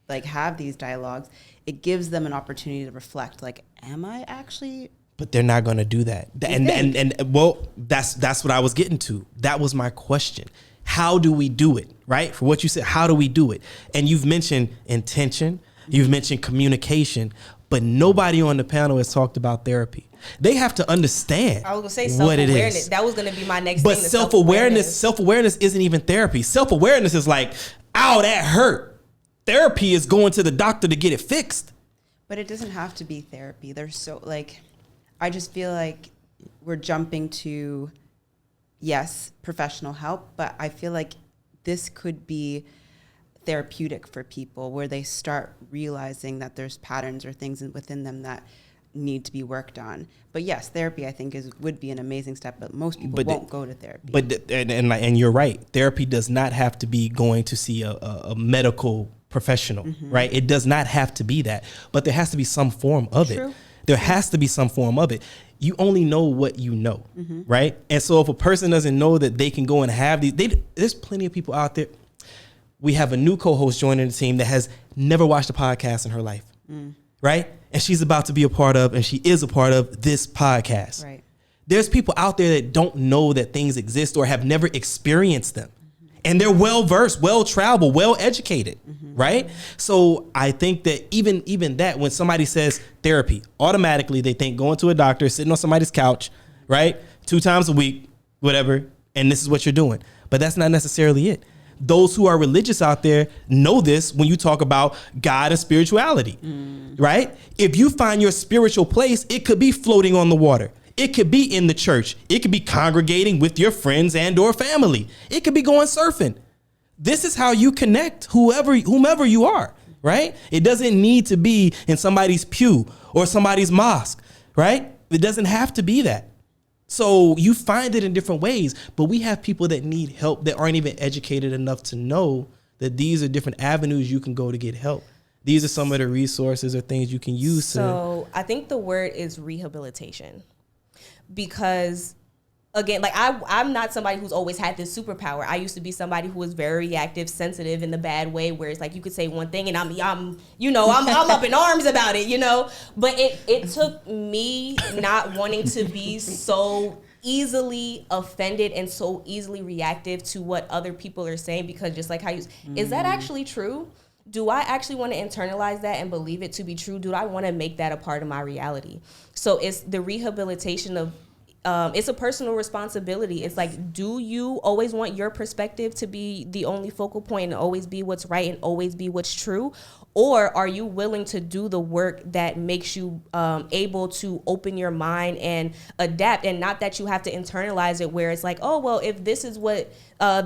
like have these dialogues, it gives them an opportunity to reflect, like, am I actually? But they're not going to do that. And well, that's what I was getting to. That was my question. How do we do it? Right? For what you said, how do we do it? And you've mentioned intention, you've mentioned communication, but nobody on the panel has talked about therapy. They have to understand. I was gonna say self-awareness. That was gonna be my next thing. But self-awareness isn't even therapy. Self-awareness is like, ow, that hurt. Therapy is going to the doctor to get it fixed. But it doesn't have to be therapy. There's so I just feel like we're jumping to yes, professional help, but I feel like this could be therapeutic for people where they start realizing that there's patterns or things within them that need to be worked on. But yes, therapy I think would be an amazing step, but most people won't go to therapy. And you're right. Therapy does not have to be going to see a medical professional, right? It does not have to be that, but there has to be some form of it. There has to be some form of it. You only know what you know, right? And so if a person doesn't know that they can go and have there's plenty of people out there. We have a new co-host joining the team that has never watched a podcast in her life, right? And she's about to be a part of, and she is a part of this podcast. Right. There's people out there that don't know that things exist or have never experienced them. And they're well-versed, well-traveled, well-educated, right? So I think that even that, when somebody says therapy, automatically they think going to a doctor, sitting on somebody's couch, right? 2 times a week, whatever, and this is what you're doing. But that's not necessarily it. Those who are religious out there know this when you talk about God and spirituality, right? If you find your spiritual place, it could be floating on the water. It could be in the church. It could be congregating with your friends and or family. It could be going surfing. This is how you connect whomever you are, right? It doesn't need to be in somebody's pew or somebody's mosque, right? It doesn't have to be that. So you find it in different ways, but we have people that need help that aren't even educated enough to know that these are different avenues you can go to get help. These are some of the resources or things you can use. So I think the word is rehabilitation, because again, like I'm not somebody who's always had this superpower. I used to be somebody who was very reactive, sensitive in the bad way, where it's like you could say one thing and I'm up in arms about it, But it took me not wanting to be so easily offended and so easily reactive to what other people are saying, because just like how is that actually true? Do I actually want to internalize that and believe it to be true? Do I want to make that a part of my reality? So it's the rehabilitation of it's a personal responsibility. It's like, do you always want your perspective to be the only focal point and always be what's right and always be what's true? Or are you willing to do the work that makes you able to open your mind and adapt? And not that you have to internalize it where it's like, oh, well, if this is what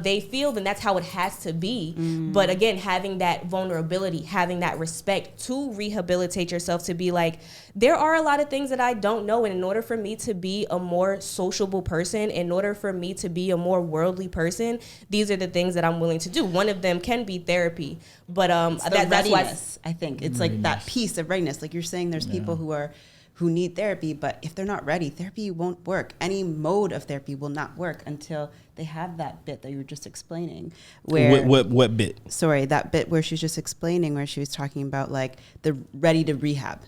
they feel, then that's how it has to be. But again, having that vulnerability, having that respect to rehabilitate yourself, to be like, there are a lot of things that I don't know. And in order for me to be a more sociable person, in order for me to be a more worldly person, these are the things that I'm willing to do. One of them can be therapy. But that's why I think it's like that piece of readiness. Like you're saying, there's people who need therapy, but if they're not ready, therapy won't work. Any mode of therapy will not work until they have that bit that you were just explaining. Where what bit? Sorry, that bit where she's just explaining, where she was talking about like the ready to rehab.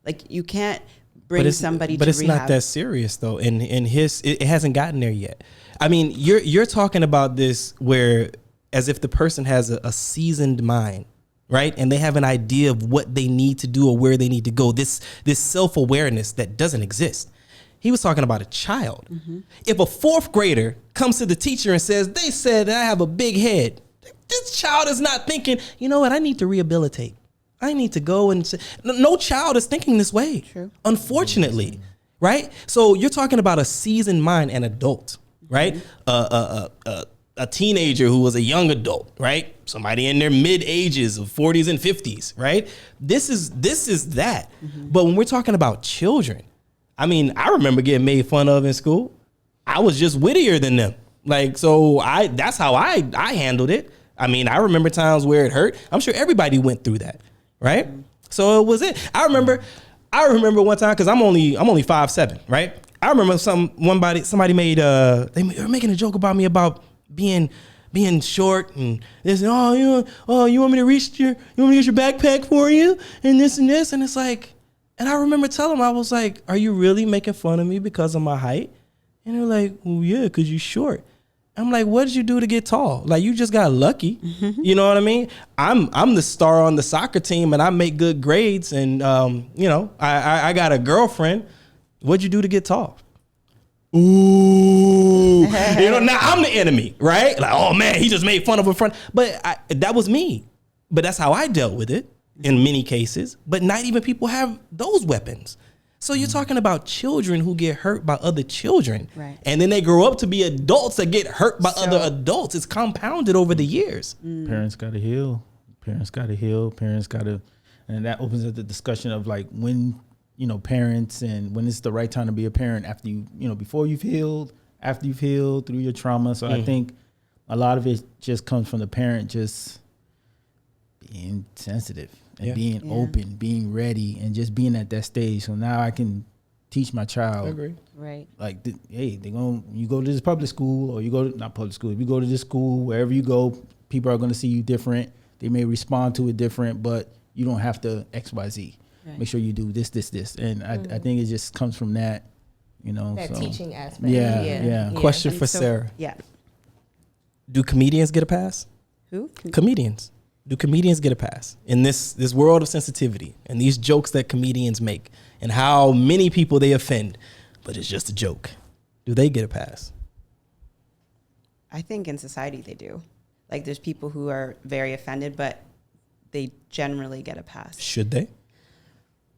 Like you can't bring somebody to rehab. But it's not that serious though. It hasn't gotten there yet. I mean, you're talking about this where as if the person has a seasoned mind, right? And they have an idea of what they need to do or where they need to go. This self-awareness that doesn't exist. He was talking about a child. If a 4th grader comes to the teacher and says, they said that I have a big head, this child is not thinking, you know what, I need to rehabilitate. I need to go and say, no child is thinking this way. True. Unfortunately, right? So you're talking about a seasoned mind, an adult, right? A teenager who was a young adult, right? Somebody in their mid ages of 40s and 50s, right? This is that. But when we're talking about children, I mean, I remember getting made fun of in school. I was just wittier than them. Like, so that's how I handled it. I mean, I remember times where it hurt. I'm sure everybody went through that, right? So it was it. I remember one time, because I'm only 5'7", right? I remember somebody made they were making a joke about me about being short, and they said, you want me to get your backpack for you, and this, and it's like, and I remember telling them, I was like, are you really making fun of me because of my height? And they're like, well, yeah, because you're short. I'm like, what did you do to get tall? Like, you just got lucky. You know what I mean? I'm the star on the soccer team, and I make good grades, and I got a girlfriend. What'd you do to get tall? Ooh, now I'm the enemy, right? Like, oh man, he just made fun of a friend. But that was me. But that's how I dealt with it in many cases. But not even people have those weapons. So you're talking about children who get hurt by other children. Right. And then they grow up to be adults that get hurt by other adults. It's compounded over the years. Parents got to heal. Parents got to heal. Parents got to, and that opens up the discussion of like when, parents and when it's the right time to be a parent after before you've healed, after you've healed through your trauma. So I think a lot of it just comes from the parent just being sensitive. And being open, being ready, and just being at that stage. So now I can teach my child. I agree. Right. Like, you go to this public school, or you go to, not public school, if you go to this school, wherever you go, people are going to see you different. They may respond to it different, but you don't have to X, Y, Z. Right. Make sure you do this. And I think it just comes from that, That teaching aspect. Yeah. Question for Sarah. Yeah. Do comedians get a pass? Who? Comedians. Do comedians get a pass in this world of sensitivity and these jokes that comedians make and how many people they offend, but it's just a joke? Do they get a pass? I think in society they do. Like there's people who are very offended, but they generally get a pass. Should they?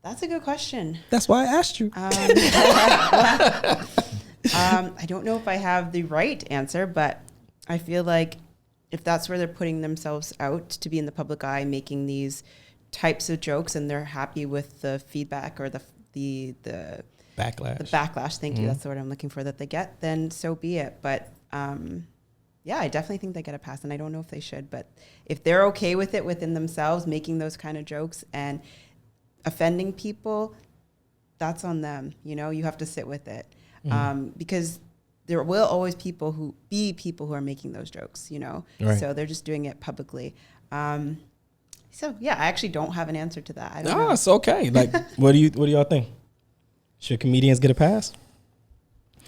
That's a good question. That's why I asked you. I don't know if I have the right answer, but I feel like if that's where they're putting themselves out to be in the public eye, making these types of jokes, and they're happy with the feedback or the backlash. The backlash, thank you, that's the word I'm looking for, that they get, then so be it. But I definitely think they get a pass, and I don't know if they should, but if they're okay with it within themselves, making those kind of jokes and offending people, that's on them. You have to sit with it. Because there will always be people who are making those jokes, Right. So they're just doing it publicly. I actually don't have an answer to that. I don't know. It's okay. Like, what do y'all think? Should comedians get a pass?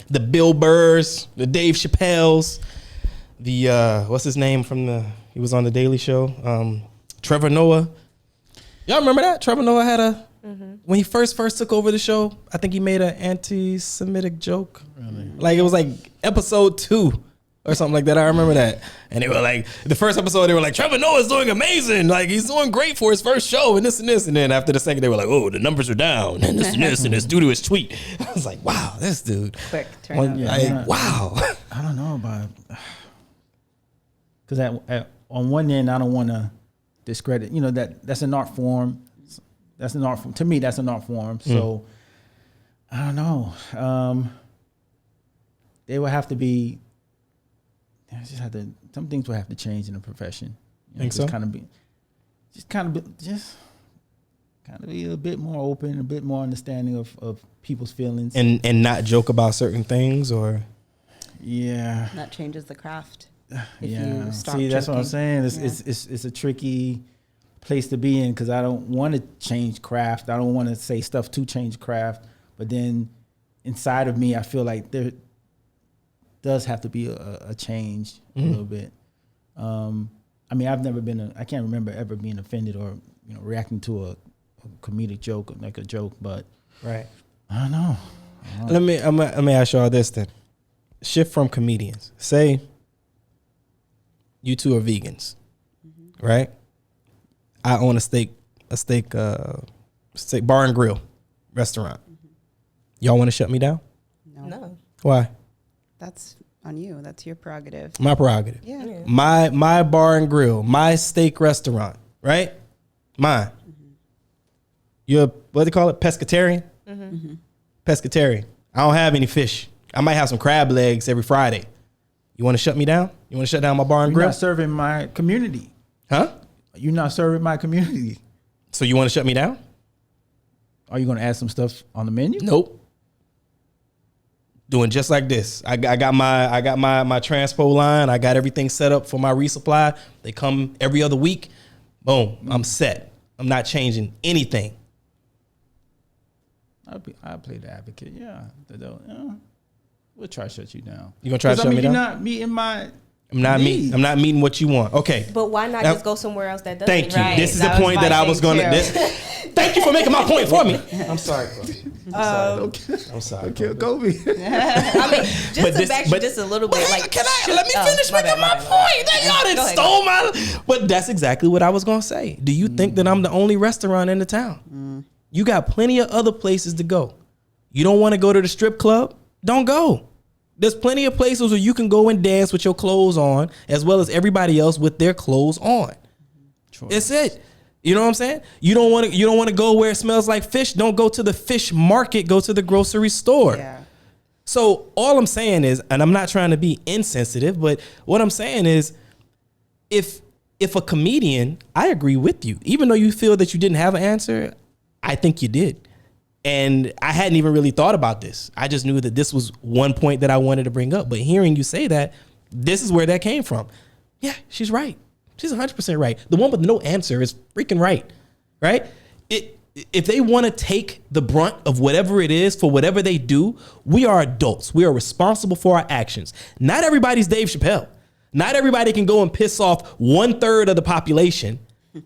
The Bill Burrs, the Dave Chappelles, the what's his name he was on the Daily Show, Trevor Noah. Y'all remember that? Trevor Noah had when he first took over the show, I think he made an anti-Semitic joke. Really? Like it was like episode 2 or something like that. I remember that. And they were like, the first episode, they were like, Trevor Noah's doing amazing. Like he's doing great for his first show and this and this. And then after the second, they were like, oh, the numbers are down and this and this and it's due to his tweet. I was like, wow, this dude. Quick turn up. Wow. I don't know about, because on one end, I don't want to discredit, that's an art form. That's an art form. To me, that's an art form. So I don't know. They would have to be. Some things would have to change in the profession. Think so? Just kind of be a bit more open, a bit more understanding of people's feelings, and not joke about certain things, or that changes the craft. If you stop See, that's joking. what I'm saying. It's a tricky place to be in, because I don't want to change craft. I don't want to say stuff to change craft, but then inside of me, I feel like there does have to be a change a little bit. I've never been I can't remember ever being offended or reacting to a comedic joke, like a joke, but right. I don't know. Let me ask y'all this then. Shift from comedians. Say you two are vegans, right? I own a steak bar and grill restaurant. Y'all want to shut me down? No. Why? That's on you. That's your prerogative. My prerogative. Yeah. My bar and grill, my steak restaurant, right? Mine. You're, what do they call it? Pescatarian? Pescatarian. I don't have any fish. I might have some crab legs every Friday. You want to shut me down? You want to shut down my bar and grill? You're not serving my community. Huh? You're not serving my community. So you want to shut me down? Are you going to add some stuff on the menu? Nope. Doing just like this. I got my transpo line. I got everything set up for my resupply. They come every other week. Boom. I'm set. I'm not changing anything. I play the advocate. Yeah. We'll try to shut you down. You gonna try to shut me down? You're not meeting my. I'm not meeting what you want. Okay. But why not just go somewhere else that doesn't? Thank you. Right. This is the point that I was going to. Thank you for making my point for me. I'm sorry, I'm sorry. Kill Kobe. Just to back you just a little bit. Like, let me finish making my point. Y'all didn't stole my. But that's exactly what I was going to say. Do you think that I'm the only restaurant in the town? You got plenty of other places to go. You don't want to go to the strip club? Don't go. There's plenty of places where you can go and dance with your clothes on, as well as everybody else with their clothes on. It's it. You know what I'm saying? You don't want to go where it smells like fish. Don't go to the fish market. Go to the grocery store. Yeah. So all I'm saying is, and I'm not trying to be insensitive, but what I'm saying is, if a comedian, I agree with you, even though you feel that you didn't have an answer, I think you did. And I hadn't even really thought about this. I just knew that this was one point that I wanted to bring up. But hearing you say that, this is where that came from. Yeah, she's right. She's 100% right. The one with no answer is freaking right, right? If they want to take the brunt of whatever it is for whatever they do, we are adults. We are responsible for our actions. Not everybody's Dave Chappelle. Not everybody can go and piss off 1/3 of the population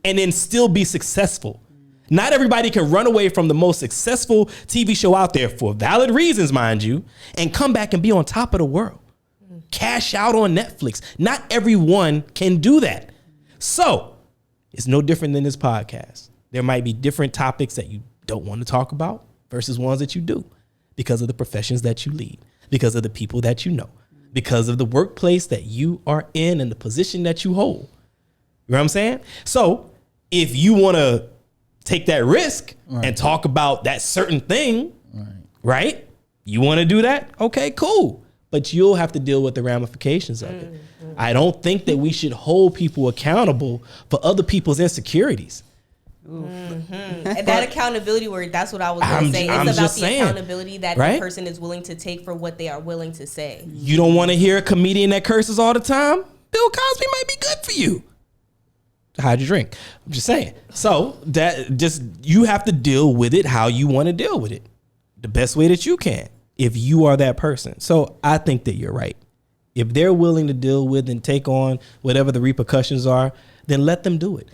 and then still be successful. Not everybody can run away from the most successful TV show out there for valid reasons, mind you, and come back and be on top of the world. Cash out on Netflix. Not everyone can do that. So it's no different than this podcast. There might be different topics that you don't want to talk about versus ones that you do because of the professions that you lead, because of the people that you know, because of the workplace that you are in and the position that you hold. You know what I'm saying? So if you want to take that risk and talk about that certain thing, right? You want to do that? Okay, cool. But you'll have to deal with the ramifications of it. I don't think that we should hold people accountable for other people's insecurities. And that accountability word, that's what I was going to say. It's about the accountability that the person is willing to take for what they are willing to say. You don't want to hear a comedian that curses all the time? Bill Cosby might be good for you. Hide your drink. I'm just saying. So that just, you have to deal with it how you want to deal with it, the best way that you can, if you are that person. So I think that you're right. If they're willing to deal with and take on whatever the repercussions are, then let them do it.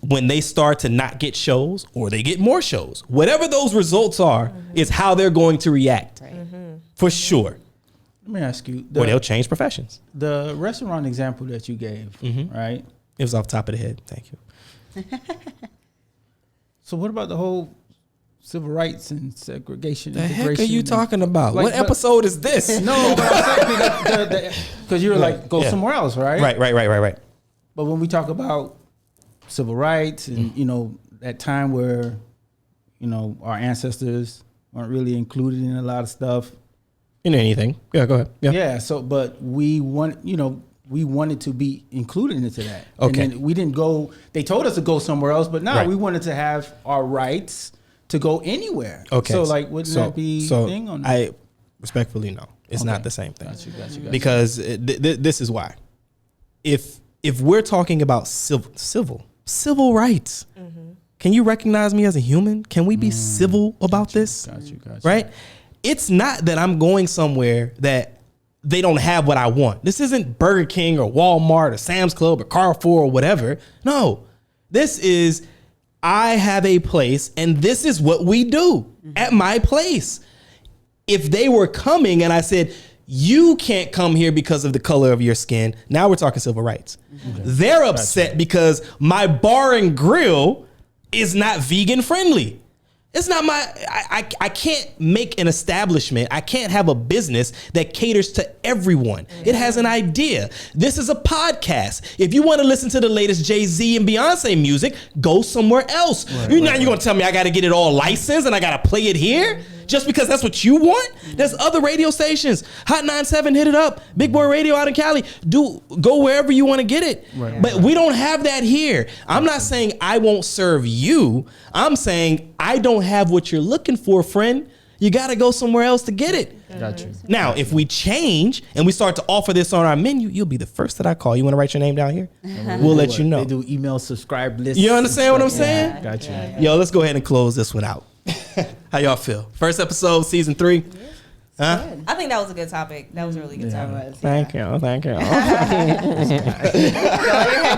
When they start to not get shows or they get more shows, whatever those results are, is how they're going to react. For sure. Let me ask you. Or they'll change professions. The restaurant example that you gave, right? It was off the top of the head. Thank you. So what about the whole civil rights and segregation? The heck are you talking about? Like, what episode is this? No, but I'm saying because you were like, go somewhere else, right? Right. But when we talk about civil rights and, you know, that time where, you know, our ancestors weren't really included in a lot of stuff. In anything. Yeah, go ahead. Yeah. So, but we wanted to be included into that. Okay. And then we didn't go, they told us to go somewhere else, but we wanted to have our rights to go anywhere. Okay. So like, wouldn't that be a thing? On that? I respectfully no. It's not the same thing. Got you. Because this is why. If we're talking about civil rights, can you recognize me as a human? Can we be civil about this? Got you. Right? It's not that I'm going somewhere that they don't have what I want. This isn't Burger King or Walmart or Sam's Club or Carrefour or whatever. No, this is, I have a place and this is what we do at my place. If they were coming and I said, you can't come here because of the color of your skin. Now we're talking civil rights. They're upset because my bar and grill is not vegan friendly. It's not I can't make an establishment. I can't have a business that caters to everyone. It has an idea. This is a podcast. If you want to listen to the latest Jay-Z and Beyonce music, go somewhere else. You're going to tell me I got to get it all licensed and I got to play it here just because that's what you want? There's other radio stations. Hot 97, hit it up. Big Boy Radio out in Cali. Go wherever you want to get it. But we don't have that here. I'm not saying I won't serve you. I'm saying I don't have what you're looking for, friend. You got to go somewhere else to get it. Got you. Now, if we change and we start to offer this on our menu, you'll be the first that I call. You want to write your name down here? We'll let you know. They do email subscribe lists. You understand what I'm saying? Got you. Yo, let's go ahead and close this one out. How y'all feel? First episode, season 3. Huh? I think that was a good topic. That was a really good topic. Thank you. Don't let your head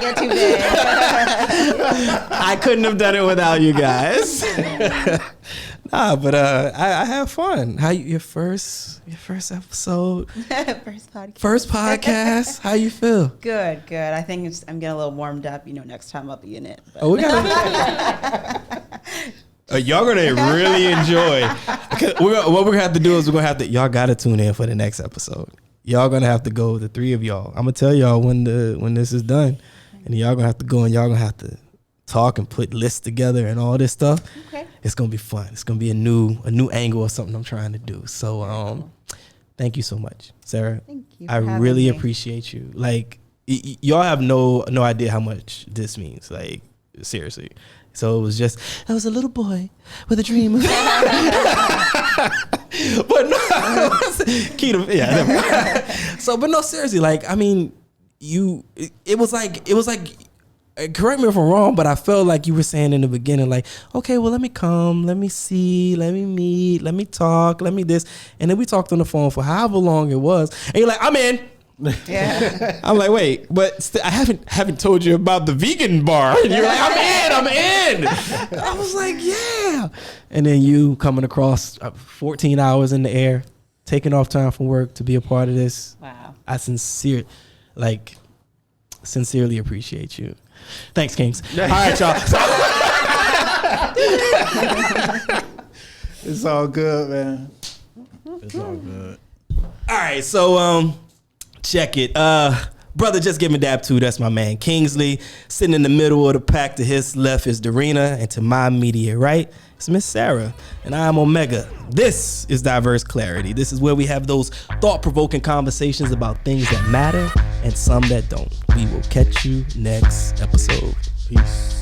get too big. I couldn't have done it without you guys. But I have fun. Your first episode, first podcast. How you feel? Good. I think I'm getting a little warmed up. Next time I'll be in it. But. Oh, we got Y'all gonna really enjoy. What we're gonna have to do is y'all gotta tune in for the next episode. Y'all gonna have to go, the three of y'all. I'm gonna tell y'all when this is done, and y'all gonna have to go and y'all gonna have to talk and put lists together and all this stuff. Okay. It's gonna be fun. It's gonna be a new angle of something I'm trying to do. So thank you so much, Sarah. Thank you. I really appreciate you. Like y'all have no idea how much this means. Like seriously. So it was a little boy with a dream. But no, but no, seriously, like, I mean, it was like, correct me if I'm wrong, but I felt like you were saying in the beginning, like, okay, well, let me come, let me see, let me meet, let me talk, let me this. And then we talked on the phone for however long it was. And you're like, I'm in. Yeah. I'm like, wait, but I haven't told you about the vegan bar. And you're like, I'm in. I was like, yeah. And then you coming across 14 hours in the air, taking off time from work to be a part of this. Wow. I sincerely appreciate you. Thanks, Kings. All right, y'all. It's all good, man. It's all good. All right, so check it. Brother just give me dab too. That's my man Kingsley. Sitting in the middle of the pack. To his left is Darina, and to my immediate right is Miss Sarah. And I'm Omega. This is Diverse Clarity. This is where we have those thought-provoking conversations about things that matter and some that don't. We will catch you next episode. Peace.